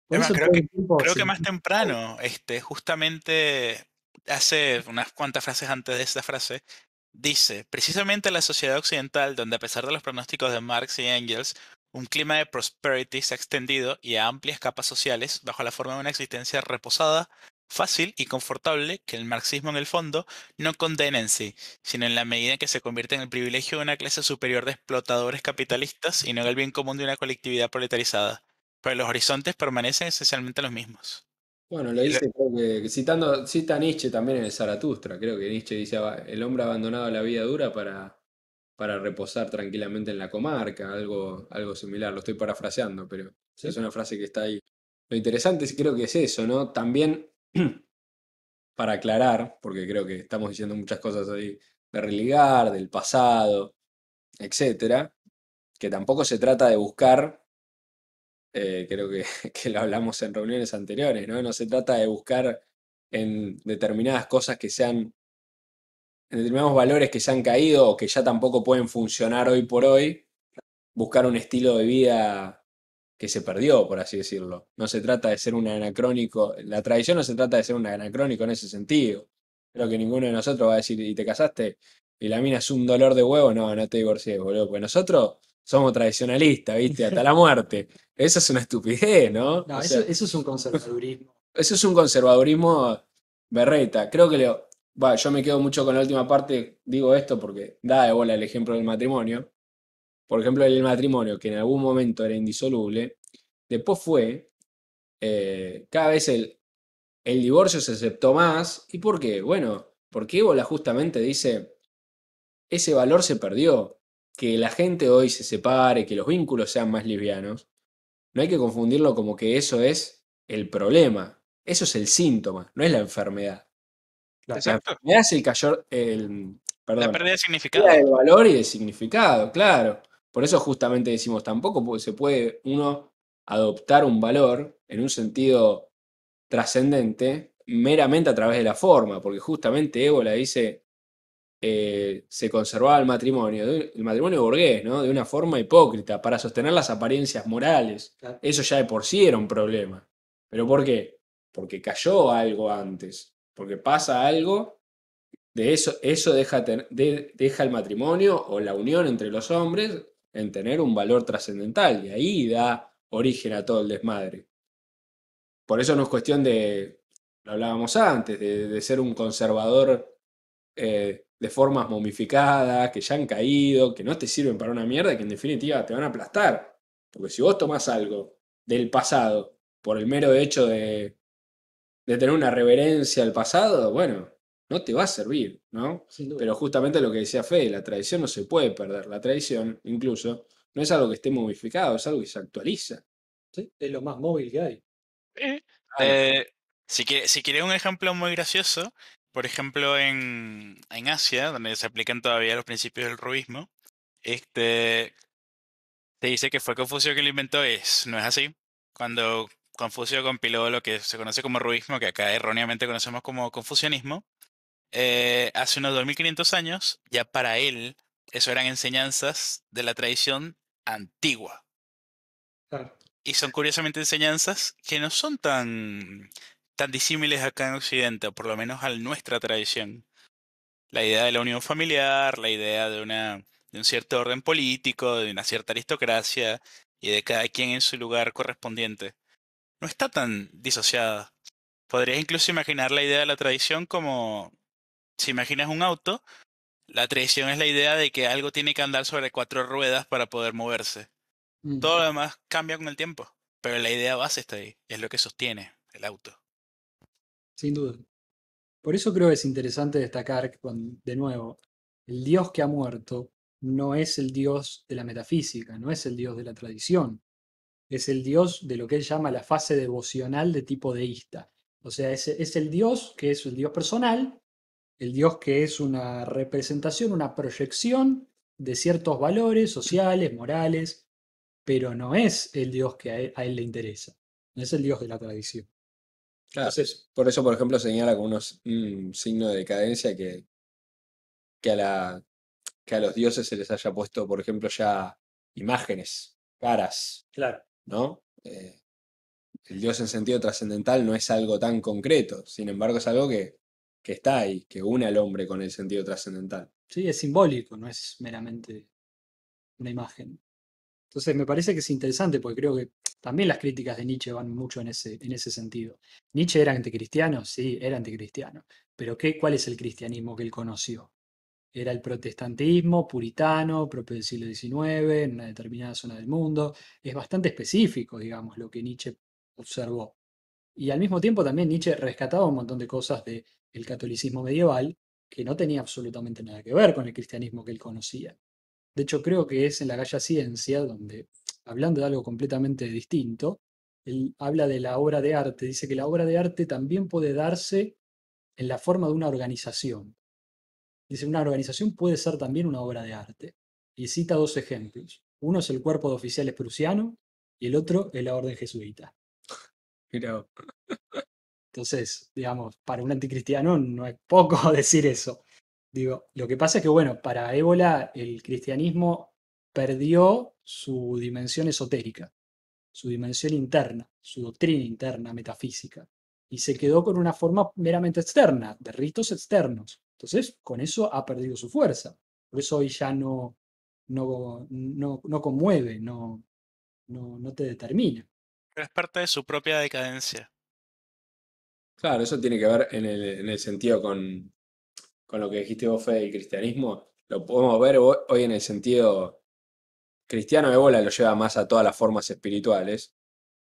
Por Es más, eso todo el tiempo creo que se... más temprano, justamente hace unas cuantas frases antes de esta frase, dice, precisamente la sociedad occidental, donde a pesar de los pronósticos de Marx y Engels, un clima de prosperity se ha extendido y a amplias capas sociales, bajo la forma de una existencia reposada, fácil y confortable, que el marxismo en el fondo no condena en sí, sino en la medida en que se convierte en el privilegio de una clase superior de explotadores capitalistas y no en el bien común de una colectividad proletarizada. Pero los horizontes permanecen esencialmente los mismos. Bueno, lo Y lo- dice, creo que cita a Nietzsche también en el Zaratustra. Creo que Nietzsche dice, el hombre ha abandonado la vida dura para reposar tranquilamente en la comarca", algo similar. Lo estoy parafraseando, pero es ¿Sí? una frase que está ahí. Lo interesante creo que es eso, ¿no? También para aclarar, porque creo que estamos diciendo muchas cosas ahí de religar, del pasado, etcétera, que tampoco se trata de buscar, creo que, que lo hablamos en reuniones anteriores, ¿no? No se trata de buscar en determinadas cosas que sean, en determinados valores que se han caído o que ya tampoco pueden funcionar hoy por hoy, buscar un estilo de vida que se perdió, por así decirlo. No se trata de ser un anacrónico, la tradición no se trata de ser un anacrónico en ese sentido. Creo que ninguno de nosotros va a decir, ¿y te casaste? Y la mina es un dolor de huevo, no, no te divorcies, boludo. Pues nosotros somos tradicionalistas, ¿viste? Hasta la muerte. Eso es una estupidez, ¿no? No, O eso, sea, eso es un conservadurismo. eso es un conservadurismo berreta. Creo que yo me quedo mucho con la última parte, digo esto porque da de bola el ejemplo del matrimonio. por ejemplo, el matrimonio, que en algún momento era indisoluble, después fue, cada vez el divorcio se aceptó más. ¿Y por qué? Bueno, porque Ébola justamente dice, ese valor se perdió. Que la gente hoy se separe, que los vínculos sean más livianos, no hay que confundirlo como que eso es el problema. Eso es el síntoma, no es la enfermedad. Claro. La Exacto. enfermedad es La perdón, pérdida de pérdida significado. del valor y de significado, claro. Por eso justamente decimos tampoco porque se puede uno adoptar un valor en un sentido trascendente meramente a través de la forma, porque justamente Ébola dice se conservaba el matrimonio burgués, ¿no? De una forma hipócrita, para sostener las apariencias morales. Claro. Eso ya de por sí era un problema. ¿Pero por qué? Porque cayó algo antes, porque pasa algo, de eso deja el matrimonio o la unión entre los hombres en tener un valor trascendental, y ahí da origen a todo el desmadre. Por eso no es cuestión de, lo hablábamos antes, de ser un conservador de formas momificadas, que ya han caído, que no te sirven para una mierda y que en definitiva te van a aplastar. Porque si vos tomás algo del pasado por el mero hecho de tener una reverencia al pasado, bueno, no te va a servir, ¿no? Sin duda. Pero justamente lo que decía Fede, la tradición no se puede perder. La tradición, incluso, no es algo que esté momificado, es algo que se actualiza. ¿Sí? Es lo más móvil que hay. Eh, Claro. si quieres un ejemplo muy gracioso, por ejemplo en Asia, donde se aplican todavía los principios del rubismo, este, se dice que fue Confucio quien lo inventó, no es así. Cuando Confucio compiló lo que se conoce como rubismo, que acá erróneamente conocemos como confucianismo, hace unos 2500 años, ya para él, eso eran enseñanzas de la tradición antigua. Claro. Y son curiosamente enseñanzas que no son tan disímiles acá en Occidente, o por lo menos a nuestra tradición. La idea de la unión familiar, la idea de un cierto orden político, de una cierta aristocracia y de cada quien en su lugar correspondiente, no está tan disociada. Podrías incluso imaginar la idea de la tradición como, si imaginas un auto, la tradición es la idea de que algo tiene que andar sobre cuatro ruedas para poder moverse. Mm, Todo lo demás cambia con el tiempo, pero la idea base está ahí, es lo que sostiene el auto. sin duda. Por eso creo que es interesante destacar que, de nuevo, el Dios que ha muerto no es el Dios de la metafísica, no es el Dios de la tradición, es el Dios de lo que él llama la fase devocional de tipo deísta. O sea, es el Dios que es el Dios personal, el Dios que es una representación, una proyección de ciertos valores sociales, morales, pero no es el Dios que a él le interesa, no es el Dios de la tradición. Claro. Entonces, Por eso, por ejemplo, señala como un signo de decadencia que a la, que a los dioses se les haya puesto, por ejemplo, ya imágenes, caras, claro. ¿no? El dios en sentido trascendental no es algo tan concreto, sin embargo es algo que está ahí, que une al hombre con el sentido trascendental. Sí, es simbólico, no es meramente una imagen. Entonces me parece que es interesante porque creo que también las críticas de Nietzsche van mucho en ese sentido. ¿Nietzsche era anticristiano? Sí, era anticristiano. Pero ¿cuál es el cristianismo que él conoció? Era el protestantismo puritano, propio del siglo XIX, en una determinada zona del mundo. Es bastante específico, digamos, lo que Nietzsche observó. Y al mismo tiempo también Nietzsche rescataba un montón de cosas del catolicismo medieval que no tenía absolutamente nada que ver con el cristianismo que él conocía. De hecho, creo que es en la Galla Ciencia donde, hablando de algo completamente distinto, él habla de la obra de arte. Dice que la obra de arte también puede darse en la forma de una organización. Dice, una organización puede ser también una obra de arte. Y cita dos ejemplos. Uno es el cuerpo de oficiales prusiano y el otro es la orden jesuita. Mira, Entonces, digamos, para un anticristiano no es poco decir eso. Digo, lo que pasa es que, bueno, para Ébola el cristianismo perdió su dimensión esotérica, su dimensión interna, su doctrina interna, metafísica, y se quedó con una forma meramente externa, de ritos externos. Entonces, con eso ha perdido su fuerza. Por eso hoy ya no conmueve, no te determina. Pero es parte de su propia decadencia. claro, eso tiene que ver en el sentido con lo que dijiste vos, Fede, del cristianismo. Lo podemos ver hoy en el sentido Cristiano Ébola lo lleva más a todas las formas espirituales.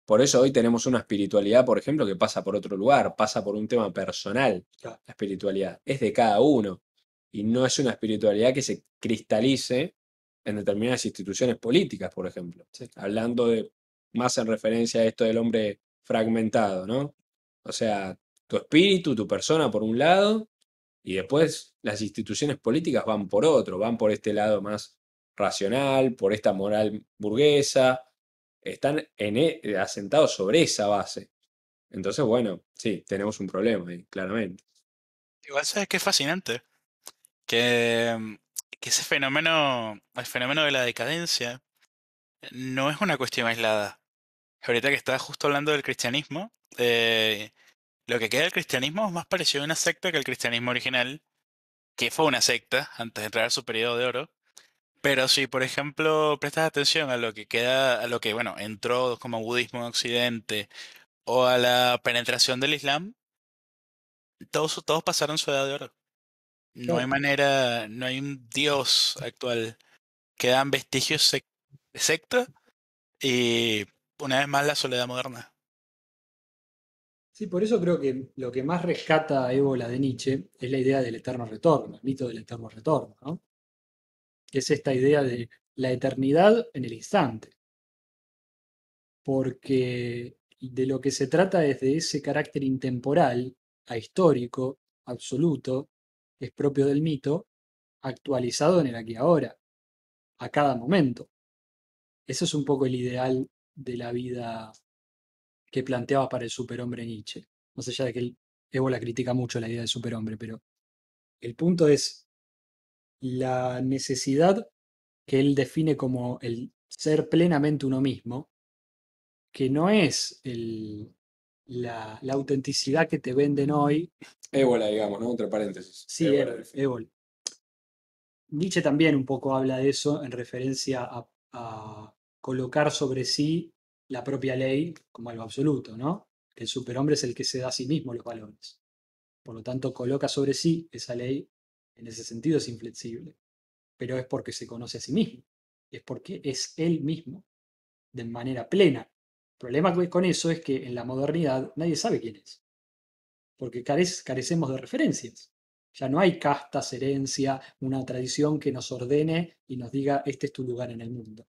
Por eso hoy tenemos una espiritualidad, por ejemplo, que pasa por otro lugar, pasa por un tema personal. Claro. La espiritualidad es de cada uno y no es una espiritualidad que se cristalice en determinadas instituciones políticas, por ejemplo. Sí. Hablando de más en referencia a esto del hombre fragmentado, ¿no? O sea, tu espíritu, tu persona por un lado, y después las instituciones políticas van por otro, van por este lado más racional, por esta moral burguesa, están asentados sobre esa base. Entonces, bueno, sí, tenemos un problema ahí, claramente. Igual sabes que es fascinante. Que, que ese fenómeno, el fenómeno de la decadencia, no es una cuestión aislada. Ahorita que estaba justo hablando del cristianismo, lo que queda del cristianismo es más parecido a una secta que el cristianismo original, que fue una secta antes de entrar a su periodo de oro. Pero si, por ejemplo, prestas atención a lo que queda, a lo que, bueno, entró como budismo en Occidente o a la penetración del Islam, todos pasaron su edad de oro. No hay Claro. manera, no hay un dios actual. Quedan vestigios de secta y una vez más la soledad moderna. Sí, por eso creo que lo que más rescata a Ébola de Nietzsche es la idea del eterno retorno, el mito del eterno retorno, ¿no? Es esta idea de la eternidad en el instante, porque de lo que se trata es de ese carácter intemporal, ahistórico, absoluto, es propio del mito, actualizado en el aquí y ahora, a cada momento. Eso es un poco el ideal de la vida que planteaba para el superhombre Nietzsche. Más allá de que Ébola critica mucho la idea del superhombre, pero el punto es la necesidad que él define como el ser plenamente uno mismo, que no es la autenticidad que te venden hoy. Ébola, digamos, ¿no? Entre paréntesis. Sí, Ébola. Nietzsche también un poco habla de eso en referencia a colocar sobre sí la propia ley como algo absoluto, ¿no? Que el superhombre es el que se da a sí mismo los valores. Por lo tanto, coloca sobre sí esa ley, en ese sentido es inflexible, pero es porque se conoce a sí mismo, es porque es él mismo, de manera plena. El problema con eso es que en la modernidad nadie sabe quién es, porque carecemos de referencias. Ya no hay castas, herencia, una tradición que nos ordene y nos diga este es tu lugar en el mundo.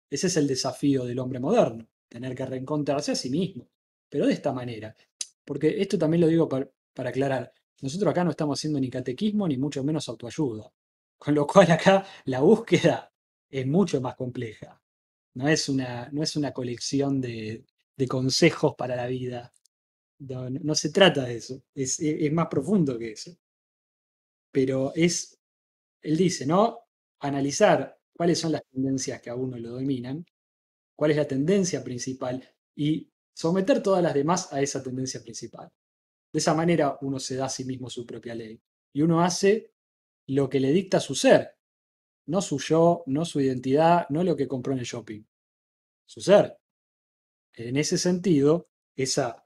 Ese es el desafío del hombre moderno, tener que reencontrarse a sí mismo, pero de esta manera. Porque esto también lo digo para aclarar, nosotros acá no estamos haciendo ni catequismo ni mucho menos autoayuda, con lo cual acá la búsqueda es mucho más compleja. No es una colección de consejos para la vida. No se trata de eso, es más profundo que eso. Pero él dice, ¿no? Analizar cuáles son las tendencias que a uno lo dominan, cuál es la tendencia principal y someter todas las demás a esa tendencia principal. De esa manera uno se da a sí mismo su propia ley y uno hace lo que le dicta su ser, no su yo, no su identidad, no lo que compró en el shopping, su ser. En ese sentido, esa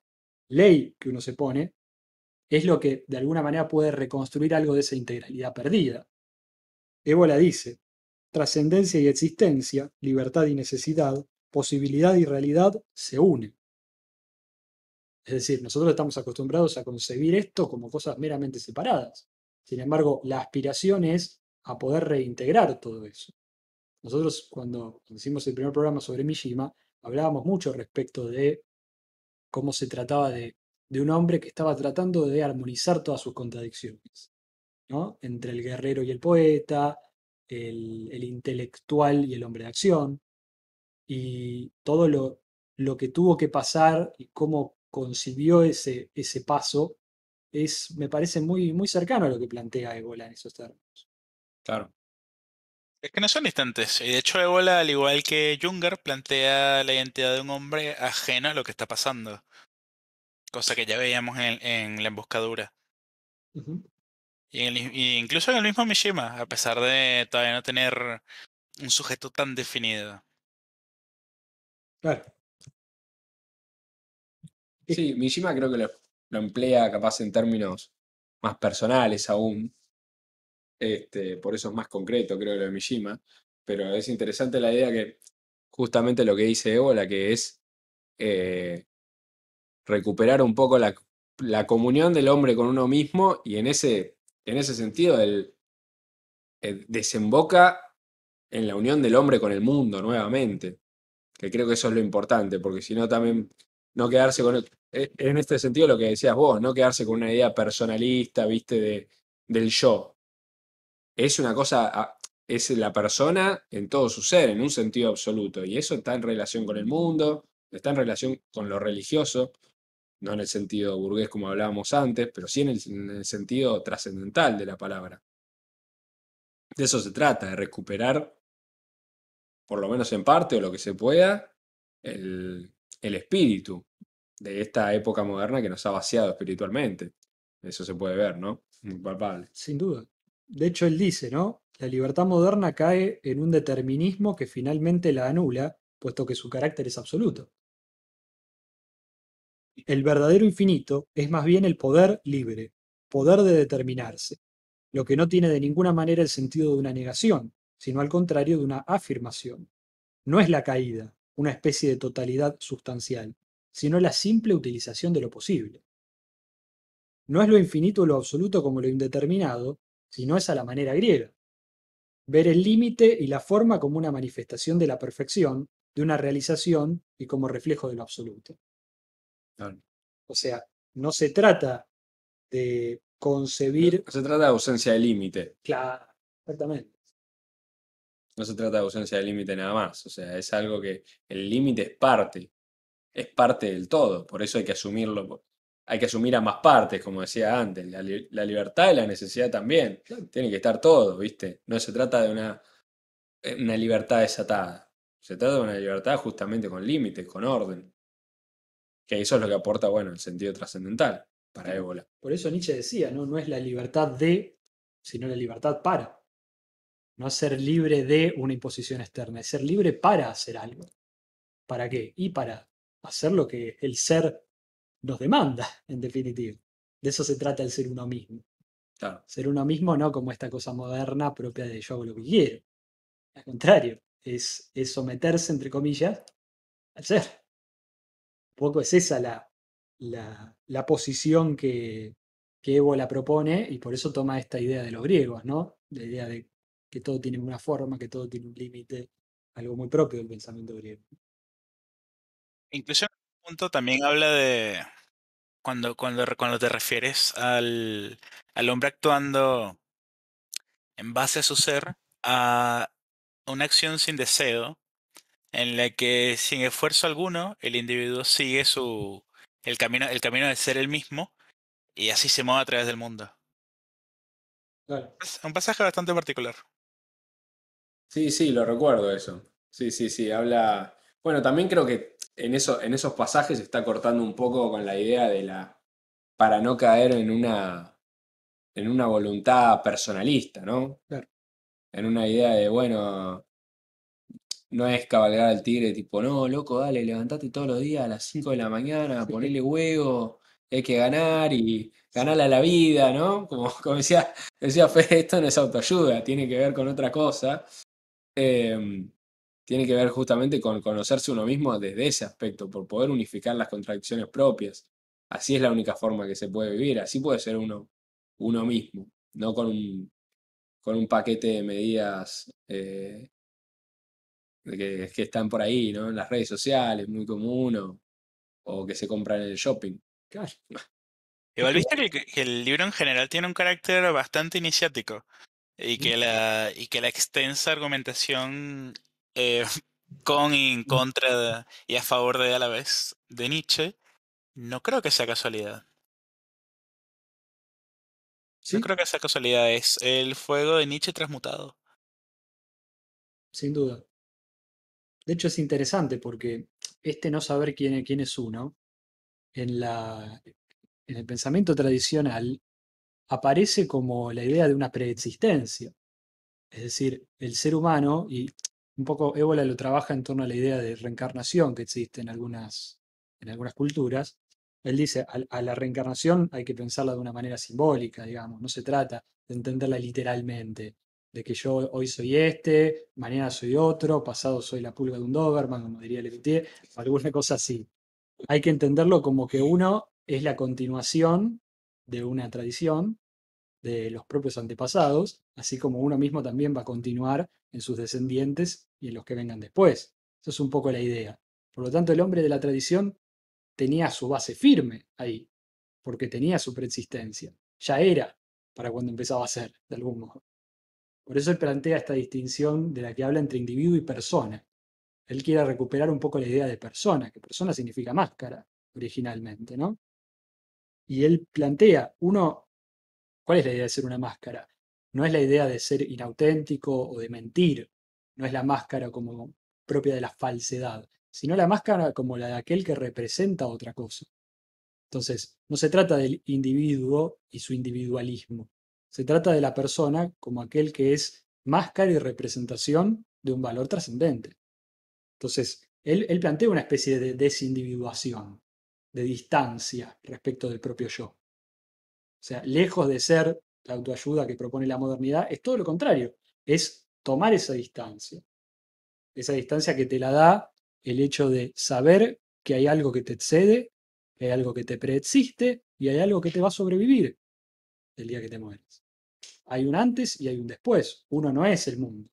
ley que uno se pone es lo que de alguna manera puede reconstruir algo de esa integralidad perdida. Ébola dice, trascendencia y existencia, libertad y necesidad, posibilidad y realidad se unen. Es decir, nosotros estamos acostumbrados a concebir esto como cosas meramente separadas. Sin embargo, la aspiración es a poder reintegrar todo eso. Nosotros cuando hicimos el primer programa sobre Mishima, hablábamos mucho respecto de cómo se trataba de un hombre que estaba tratando de armonizar todas sus contradicciones, ¿no? Entre el guerrero y el poeta, el intelectual y el hombre de acción, y todo lo que tuvo que pasar y cómo concibió ese paso me parece muy, muy cercano a lo que plantea Ébola en esos términos. Claro. Es que no son distantes. Y de hecho, Ébola, al igual que Junger, plantea la identidad de un hombre ajeno a lo que está pasando. Cosa que ya veíamos en la emboscadura. Ujú. Y incluso en el mismo Mishima, a pesar de todavía no tener un sujeto tan definido. Claro. Sí, Mishima creo que lo emplea capaz en términos más personales aún. Por eso es más concreto, creo, lo de Mishima. pero es interesante la idea que justamente lo que dice Ébola, que es eh, recuperar un poco la comunión del hombre con uno mismo y en ese sentido desemboca en la unión del hombre con el mundo nuevamente, que creo que eso es lo importante, porque si no también no quedarse en este sentido lo que decías vos, no quedarse con una idea personalista, viste, del yo. Es una cosa, es la persona en todo su ser, en un sentido absoluto, y eso está en relación con el mundo, está en relación con lo religioso, no en el sentido burgués como hablábamos antes, pero sí en el sentido trascendental de la palabra. De eso se trata, de recuperar, por lo menos en parte o lo que se pueda, el espíritu de esta época moderna que nos ha vaciado espiritualmente. Eso se puede ver, ¿no? Muy palpable. Sin duda. De hecho, él dice, ¿no? La libertad moderna cae en un determinismo que finalmente la anula, puesto que su carácter es absoluto. El verdadero infinito es más bien el poder libre, poder de determinarse, lo que no tiene de ninguna manera el sentido de una negación, sino al contrario de una afirmación. No es la caída, una especie de totalidad sustancial, sino la simple utilización de lo posible. No es lo infinito o lo absoluto como lo indeterminado, sino es a la manera griega. Ver el límite y la forma como una manifestación de la perfección, de una realización y como reflejo de lo absoluto. Claro. O sea, no se trata de concebir. No se trata de ausencia de límite, Claro, exactamente. no se trata de ausencia de límite nada más, o sea, es algo que el límite es parte del todo, por eso hay que asumirlo, hay que asumir ambas partes, como decía antes, la libertad y la necesidad también, tiene que estar todo, ¿viste? No se trata de una libertad desatada, se trata de una libertad justamente con límites, con orden, que eso es lo que aporta, bueno, el sentido trascendental para Claro. Ébola. Por eso Nietzsche decía, ¿no? No es la libertad de, sino la libertad para. No es ser libre de una imposición externa, es ser libre para hacer algo. ¿Para qué? Y para hacer lo que el ser nos demanda, en definitiva. De eso se trata el ser uno mismo. Claro. Ser uno mismo no como esta cosa moderna propia de yo hago lo que quiero. Al contrario, es someterse, entre comillas, al ser. Un poco es esa la posición que Ébola propone y por eso toma esta idea de los griegos, ¿no? La idea de que todo tiene una forma, que todo tiene un límite, algo muy propio del pensamiento griego. Incluso en un punto también habla de cuando te refieres al hombre actuando en base a su ser, a una acción sin deseo, en la que sin esfuerzo alguno el individuo sigue el camino de ser el mismo y así se mueve a través del mundo. Claro. Es un pasaje bastante particular. Sí, sí, lo recuerdo eso. Sí, sí, sí, habla. Bueno, también creo que en esos pasajes se está cortando un poco con la idea para no caer en una voluntad personalista, ¿no? Claro. En una idea de, bueno, no es cabalgar al tigre tipo, no, loco, dale, levantate todos los días a las 5 de la mañana, ponele huevo, hay que ganar y ganarle a la vida, ¿no? Como decía Fede, esto no es autoayuda, tiene que ver con otra cosa. Em, Tiene que ver justamente con conocerse uno mismo desde ese aspecto, por poder unificar las contradicciones propias. Así es la única forma que se puede vivir, así puede ser uno mismo, no con un paquete de medidas que están por ahí, ¿no? En las redes sociales, muy común, o que se compran en el shopping. Claro. Es Igual como. viste que el libro en general tiene un carácter bastante iniciático y ¿Mm? que la extensa argumentación eh, con y en contra y a favor de a la vez de Nietzsche, no creo que sea casualidad. No Sí, creo que sea casualidad, es el fuego de Nietzsche transmutado. sin duda. De hecho, es interesante porque este no saber quién es uno, en en el pensamiento tradicional, aparece como la idea de una preexistencia. Es decir, el ser humano, y un poco Ébola lo trabaja en torno a la idea de reencarnación que existe en algunas culturas. Él dice, a la reencarnación hay que pensarla de una manera simbólica, digamos, no se trata de entenderla literalmente. de que yo hoy soy este, mañana soy otro, pasado soy la pulga de un Doberman, como diría Lelutier, o alguna cosa así. Hay que entenderlo como que uno es la continuación de una tradición de los propios antepasados, así como uno mismo también va a continuar en sus descendientes y en los que vengan después. Eso es un poco la idea. Por lo tanto, el hombre de la tradición tenía su base firme ahí, porque tenía su preexistencia. Ya era para cuando empezaba a ser, de algún modo. Por eso él plantea esta distinción de la que habla entre individuo y persona. Él quiere recuperar un poco la idea de persona, que persona significa máscara originalmente, ¿no? Y él plantea, ¿cuál es la idea de ser una máscara? No es la idea de ser inauténtico o de mentir, no es la máscara como propia de la falsedad, sino la máscara como la de aquel que representa otra cosa. Entonces, no se trata del individuo y su individualismo, se trata de la persona como aquel que es máscara y representación de un valor trascendente. Entonces, él plantea una especie de desindividuación, de distancia respecto del propio yo. O sea, lejos de ser la autoayuda que propone la modernidad, es todo lo contrario, es tomar esa distancia que te la da el hecho de saber que hay algo que te excede, que hay algo que te preexiste y hay algo que te va a sobrevivir el día que te mueres. Hay un antes y hay un después, uno no es el mundo.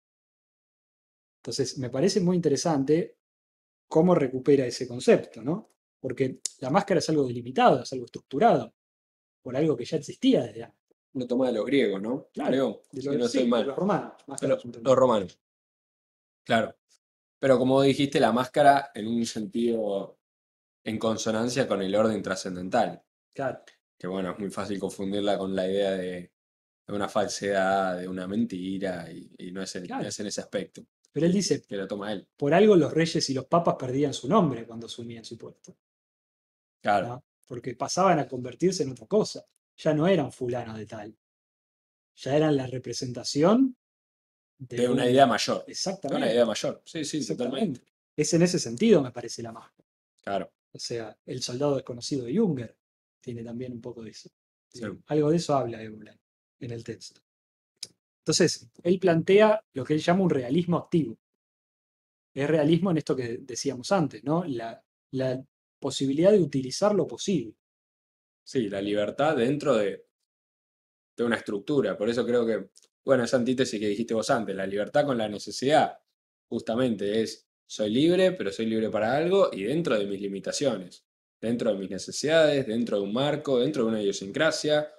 Entonces, me parece muy interesante cómo recupera ese concepto, ¿no? Porque la máscara es algo delimitado, es algo estructurado, por algo que ya existía desde antes. Lo toma de los griegos, ¿no? Claro, Creo, de si los, no estoy sí, de mal. los romanos. Máscara Pero es un término. los romanos, claro. Pero como dijiste, la máscara en un sentido en consonancia con el orden trascendental. Claro, Que bueno, es muy fácil confundirla con la idea de una falsedad, de una mentira, y no es, no claro. es en ese aspecto Pero él dice, que lo toma él. por algo los reyes y los papas perdían su nombre cuando asumían su puesto, Claro, ¿no? Porque pasaban a convertirse en otra cosa. Ya no eran fulanos de tal, ya eran la representación de de una idea un... mayor. De una idea Exactamente, mayor. Sí, sí, totalmente. exactamente. Es en ese sentido, me parece, la máscara. Claro. O sea, el soldado desconocido de Junger tiene también un poco de eso. Sí. Algo de eso habla Evolan en el texto. Entonces, él plantea lo que él llama un realismo activo. Es realismo en esto que decíamos antes, ¿no? La posibilidad de utilizar lo posible. Sí, la libertad dentro de una estructura. Por eso creo que, bueno, esa antítesis que dijiste vos antes, la libertad con la necesidad, justamente es, soy libre, pero soy libre para algo y dentro de mis limitaciones, dentro de mis necesidades, dentro de un marco, dentro de una idiosincrasia,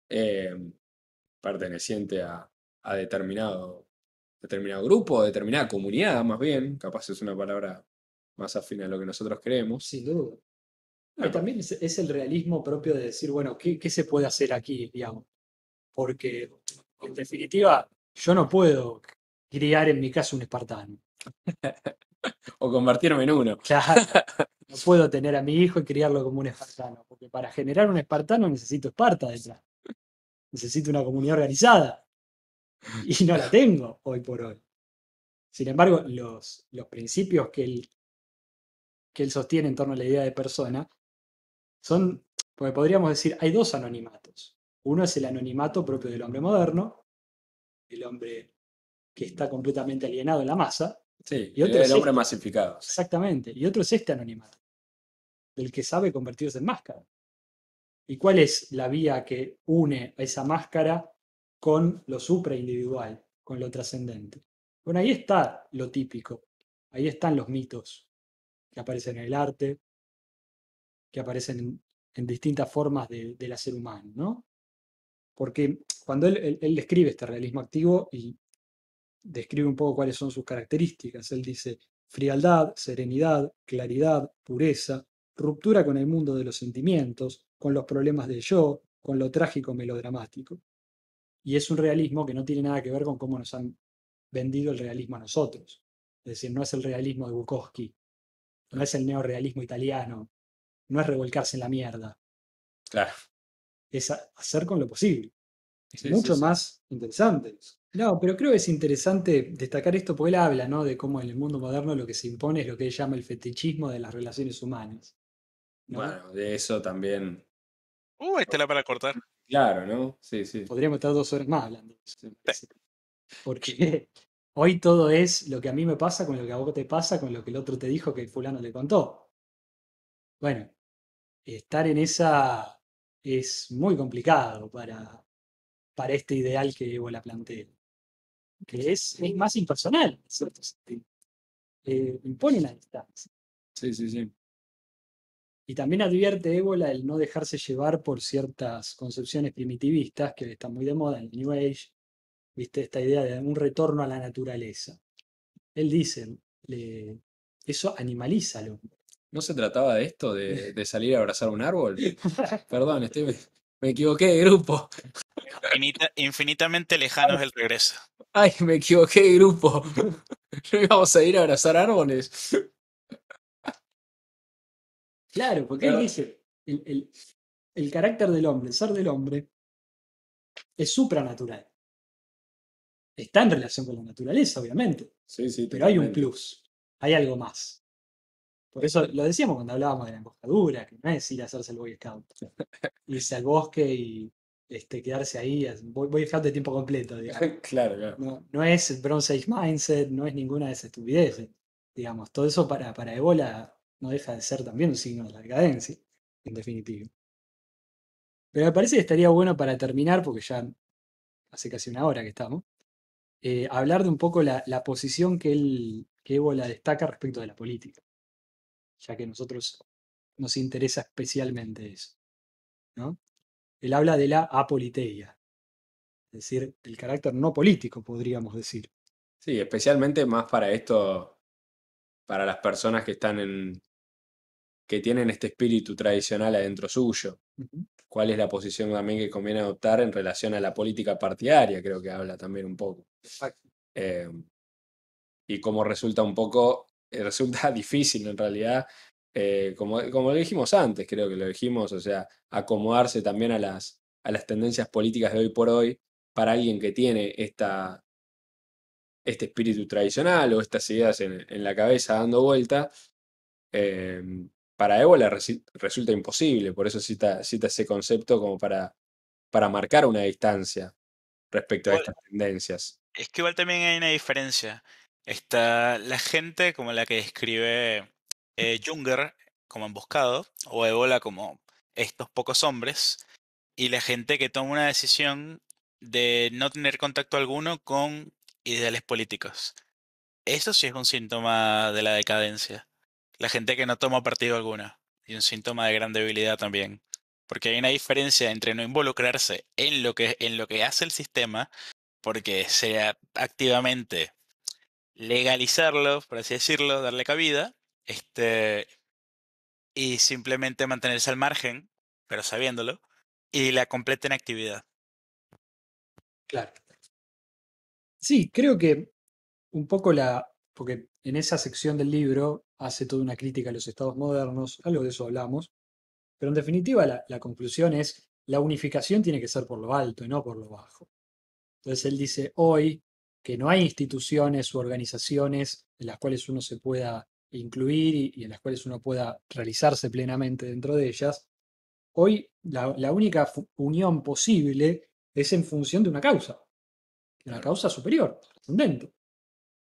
eh, perteneciente a determinado grupo, determinada comunidad, más bien, capaz es una palabra más afín a lo que nosotros creemos. Sin duda. Y Ah, también es el realismo propio de decir, bueno, ¿qué se puede hacer aquí, digamos? Porque, en definitiva, yo no puedo criar en mi casa un espartano. o convertirme en uno. Claro, no puedo tener a mi hijo y criarlo como un espartano, porque para generar un espartano necesito Esparta detrás. Necesito una comunidad organizada. Y no la tengo hoy por hoy. Sin embargo, los principios que él sostiene en torno a la idea de persona son, porque podríamos decir, hay dos anonimatos. Uno es el anonimato propio del hombre moderno, el hombre que está completamente alienado en la masa, Sí, y otro es el hombre este, masificado. Sí. exactamente, y otro es este anonimato, del que sabe convertirse en máscara. ¿Y cuál es la vía que une a esa máscara con lo supraindividual, con lo trascendente? Bueno, ahí está lo típico, ahí están los mitos que aparecen en el arte, que aparecen en distintas formas del hacer humano, ¿no? Porque cuando él describe este realismo activo y describe un poco cuáles son sus características, él dice frialdad, serenidad, claridad, pureza, ruptura con el mundo de los sentimientos, con los problemas del yo, con lo trágico melodramático. Y es un realismo que no tiene nada que ver con cómo nos han vendido el realismo a nosotros. Es decir, no es el realismo de Bukowski, no es el neorealismo italiano, no es revolcarse en la mierda, Claro. es hacer con lo posible. Es Sí, sí, mucho sí. más interesante. No, pero creo que es interesante destacar esto porque él habla, ¿no? De cómo en el mundo moderno lo que se impone es lo que él llama el fetichismo de las relaciones humanas, ¿no? Bueno, de eso también. Ahí está la para cortar. Claro, ¿no? Sí, sí. Podríamos estar 2 horas más hablando de eso. Sí. Sí. Porque hoy todo es lo que a mí me pasa con lo que a vos te pasa, con lo que el otro te dijo que fulano le contó. Bueno, estar en esa es muy complicado para este ideal que Evo la plantea, que es más impersonal, en cierto sentido. Impone una distancia. Sí, sí, sí. Y también advierte Ébola el no dejarse llevar por ciertas concepciones primitivistas que están muy de moda en el New Age, ¿viste? Esta idea de un retorno a la naturaleza. Él dice, eso animaliza al hombre. ¿No se trataba de esto, de salir a abrazar un árbol? Perdón, me equivoqué de grupo. Infinitamente lejanos el regreso. Ay, me equivoqué de grupo. ¿No íbamos a ir a abrazar árboles? Claro, porque él dice, el carácter del hombre, el ser del hombre, es supranatural. Está en relación con la naturaleza, obviamente, Sí, sí, pero hay un totalmente. plus, hay algo más. Por eso lo decíamos cuando hablábamos de la emboscadura, que no es ir a hacerse el Boy Scout, irse al bosque y quedarse ahí, Boy Scout de tiempo completo, digamos. Claro, claro. No es el Bronze Age Mindset, no es ninguna de esas estupideces. Digamos, todo eso para Ebola no deja de ser también un signo de la decadencia, en definitiva. Pero me parece que estaría bueno para terminar, porque ya hace casi una hora que estamos, hablar de un poco la posición que Ébola destaca respecto de la política, ya que a nosotros nos interesa especialmente eso, ¿no? Él habla de la apoliteia, es decir, el carácter no político, podríamos decir. Sí, especialmente más para esto, para las personas que tienen este espíritu tradicional adentro suyo. Ujú. ¿Cuál es la posición también que conviene adoptar en relación a la política partidaria? Creo que habla también un poco. Exacto. Eh, y cómo resulta un poco, resulta difícil en realidad, como lo dijimos antes, creo que lo dijimos, o sea, acomodarse también a las tendencias políticas de hoy por hoy para alguien que tiene este espíritu tradicional o estas ideas en la cabeza dando vuelta. eh, para Ébola resulta imposible, por eso cita ese concepto como para marcar una distancia respecto a Igual- estas tendencias. es que igual también hay una diferencia. Está la gente como la que describe Junger como emboscado, o Ebola como estos pocos hombres, y la gente que toma una decisión de no tener contacto alguno con ideales políticos. Eso sí es un síntoma de la decadencia. La gente que no toma partido alguno. Y un síntoma de gran debilidad también. Porque hay una diferencia entre no involucrarse en lo que hace el sistema, porque sea activamente legalizarlo, por así decirlo, darle cabida, este, y simplemente mantenerse al margen, pero sabiéndolo, y la completa inactividad. Claro. Sí, creo que un poco porque en esa sección del libro hace toda una crítica a los estados modernos, algo de eso hablamos, pero en definitiva la conclusión es la unificación tiene que ser por lo alto y no por lo bajo. Entonces él dice hoy que no hay instituciones u organizaciones en las cuales uno se pueda incluir y en las cuales uno pueda realizarse plenamente dentro de ellas. Hoy la única unión posible es en función de una Claro. causa superior, trascendente,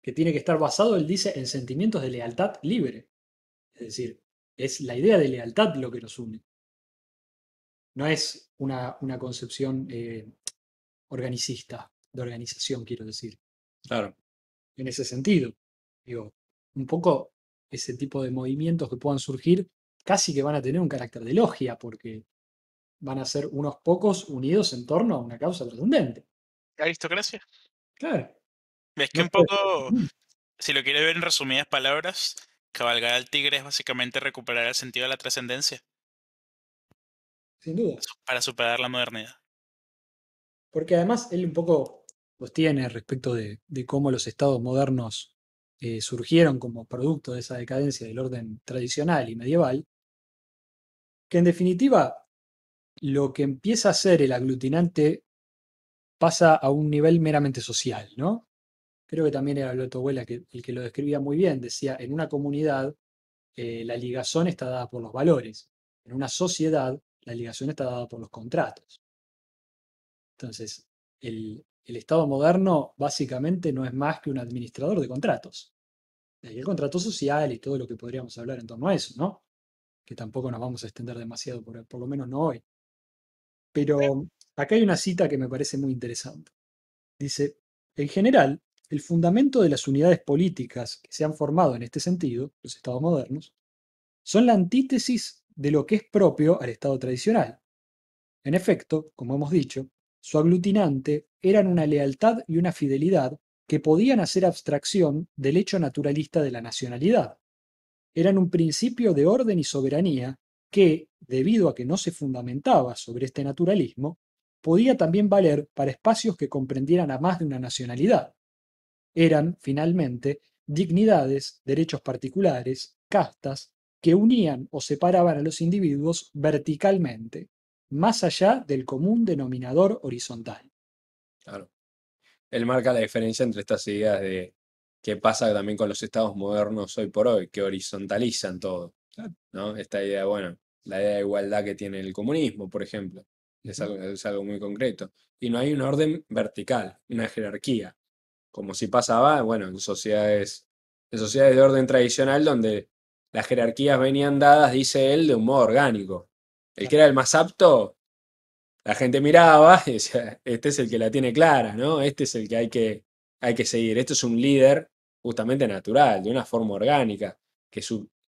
que tiene que estar basado, él dice, en sentimientos de lealtad libre. Es decir, es la idea de lealtad lo que nos une. No es una concepción organicista, de organización, quiero decir. Claro. En ese sentido, digo, un poco ese tipo de movimientos que puedan surgir casi que van a tener un carácter de logia, porque van a ser unos pocos unidos en torno a una causa trascendente. Aristocracia. Claro, Es que no un puede ser poco, distinto, si lo quieres ver en resumidas palabras, cabalgar al tigre es básicamente recuperar el sentido de la trascendencia sin duda. para superar la modernidad. Porque además él un poco sostiene respecto de cómo los estados modernos surgieron como producto de esa decadencia del orden tradicional y medieval, que en definitiva lo que empieza a ser el aglutinante pasa a un nivel meramente social, ¿no? Creo que también era Alberto Abuela el que lo describía muy bien, decía, en una comunidad la ligazón está dada por los valores, en una sociedad la ligazón está dada por los contratos. Entonces, el Estado moderno básicamente no es más que un administrador de contratos. De ahí el contrato social y todo lo que podríamos hablar en torno a eso, ¿no? Que tampoco nos vamos a extender demasiado, por lo menos no hoy. Pero acá hay una cita que me parece muy interesante. Dice, en general, el fundamento de las unidades políticas que se han formado en este sentido, los estados modernos, son la antítesis de lo que es propio al estado tradicional. En efecto, como hemos dicho, su aglutinante eran una lealtad y una fidelidad que podían hacer abstracción del hecho naturalista de la nacionalidad. Eran un principio de orden y soberanía que, debido a que no se fundamentaba sobre este naturalismo, podía también valer para espacios que comprendieran a más de una nacionalidad. Eran, finalmente, dignidades, derechos particulares, castas, que unían o separaban a los individuos verticalmente, más allá del común denominador horizontal. Claro. Él marca la diferencia entre estas ideas de qué pasa también con los estados modernos hoy por hoy, que horizontalizan todo, ¿no? Esta idea, bueno, la idea de igualdad que tiene el comunismo, por ejemplo, es algo muy concreto. Y no hay un orden vertical, una jerarquía, como si pasaba, bueno, en sociedades de orden tradicional donde las jerarquías venían dadas, dice él, de un modo orgánico. El que era el más apto, la gente miraba y decía, este es el que la tiene clara, ¿no? Este es el que hay que seguir. Esto es un líder justamente natural, de una forma orgánica, que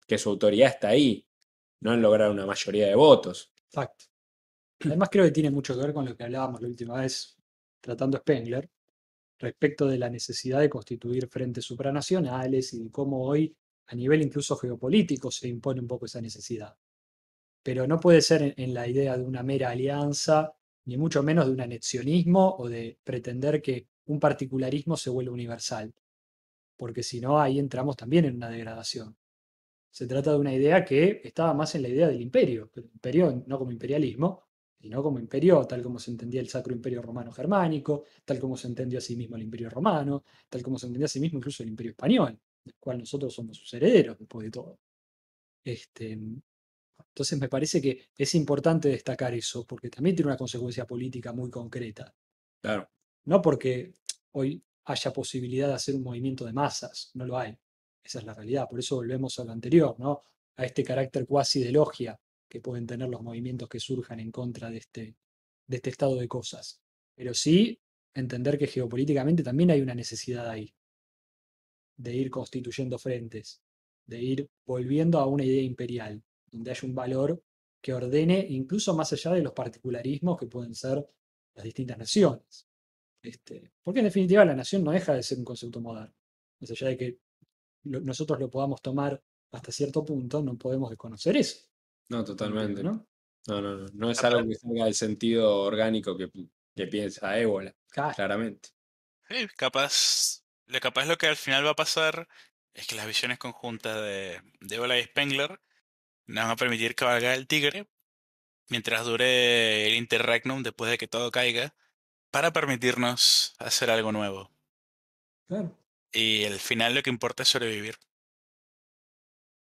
que su autoridad está ahí, no en lograr una mayoría de votos. Exacto. Además creo que tiene mucho que ver con lo que hablábamos la última vez tratando Spengler, respecto de la necesidad de constituir frentes supranacionales y de cómo hoy, a nivel incluso geopolítico, se impone un poco esa necesidad. Pero no puede ser en la idea de una mera alianza, ni mucho menos de un anexionismo o de pretender que un particularismo se vuelva universal, porque si no, ahí entramos también en una degradación. Se trata de una idea que estaba más en la idea del imperio, pero imperio no como imperialismo, sino como imperio tal como se entendía el Sacro Imperio Romano Germánico, tal como se entendió a sí mismo el Imperio Romano, tal como se entendía a sí mismo incluso el Imperio Español, del cual nosotros somos sus herederos después de todo. Entonces me parece que es importante destacar eso, porque también tiene una consecuencia política muy concreta. Claro, No porque hoy haya posibilidad de hacer un movimiento de masas, no lo hay. Esa es la realidad. Por eso volvemos a lo anterior, ¿no? A este carácter cuasi de logia que pueden tener los movimientos que surjan en contra de este estado de cosas. Pero sí entender que geopolíticamente también hay una necesidad ahí de ir constituyendo frentes, de ir volviendo a una idea imperial, donde haya un valor que ordene incluso más allá de los particularismos que pueden ser las distintas naciones. Porque en definitiva la nación no deja de ser un concepto moderno. Más allá de que nosotros lo podamos tomar hasta cierto punto, no podemos desconocer eso no, también, totalmente. ¿no? No es algo que salga del sentido orgánico que piensa Ébola, Claro, claramente. Capaz lo que al final va a pasar es que las visiones conjuntas de Ola y Spengler nos van a permitir cabalgar el tigre mientras dure el interregnum después de que todo caiga, para permitirnos hacer algo nuevo. claro, Y al final lo que importa es sobrevivir.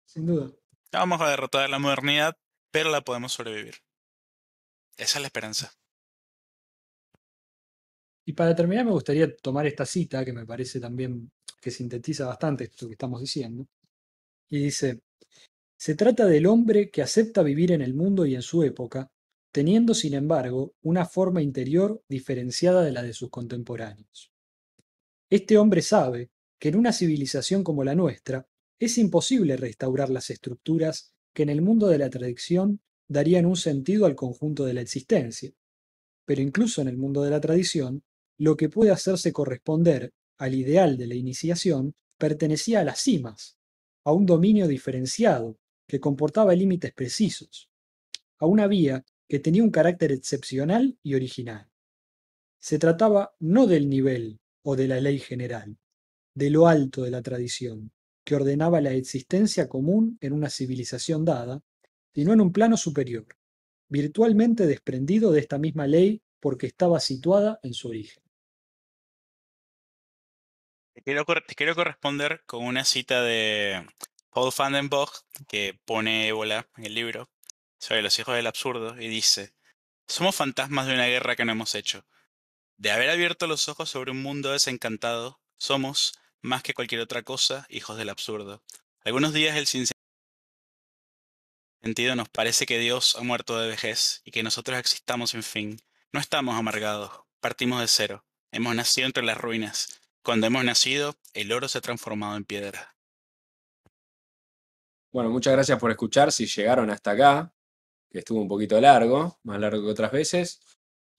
sin duda. No vamos a derrotar la modernidad, pero la podemos sobrevivir. Esa es la esperanza. Y para terminar me gustaría tomar esta cita que me parece también que sintetiza bastante esto que estamos diciendo. Y dice, se trata del hombre que acepta vivir en el mundo y en su época, teniendo sin embargo una forma interior diferenciada de la de sus contemporáneos. Este hombre sabe que en una civilización como la nuestra es imposible restaurar las estructuras que en el mundo de la tradición darían un sentido al conjunto de la existencia, pero incluso en el mundo de la tradición, lo que puede hacerse corresponder al ideal de la iniciación pertenecía a las cimas, a un dominio diferenciado que comportaba límites precisos, a una vía que tenía un carácter excepcional y original. Se trataba no del nivel o de la ley general, de lo alto de la tradición, que ordenaba la existencia común en una civilización dada, sino en un plano superior, virtualmente desprendido de esta misma ley porque estaba situada en su origen. Te quiero corresponder con una cita de Paul van den Bosch, que pone Ébola en el libro, sobre los hijos del absurdo, y dice: somos fantasmas de una guerra que no hemos hecho. De haber abierto los ojos sobre un mundo desencantado, somos, más que cualquier otra cosa, hijos del absurdo. Algunos días el sinsentido nos parece que Dios ha muerto de vejez y que nosotros existamos sin fin. No estamos amargados, partimos de cero. Hemos nacido entre las ruinas. Cuando hemos nacido, el oro se ha transformado en piedra. Bueno, muchas gracias por escuchar. Si llegaron hasta acá, que estuvo un poquito largo, más largo que otras veces.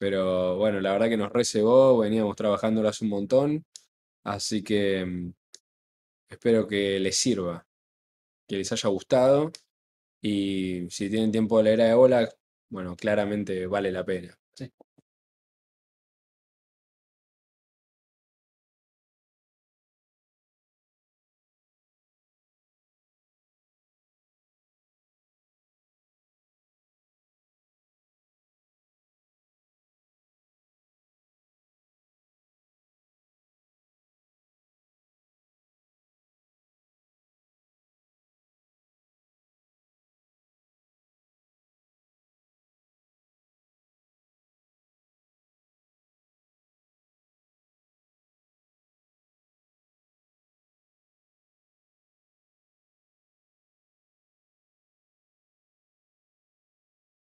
Pero bueno, la verdad que nos recebó, veníamos trabajándolo hace un montón. Así que espero que les sirva, que les haya gustado. Y si tienen tiempo de leer a Ébola, bueno, claramente vale la pena. Sí.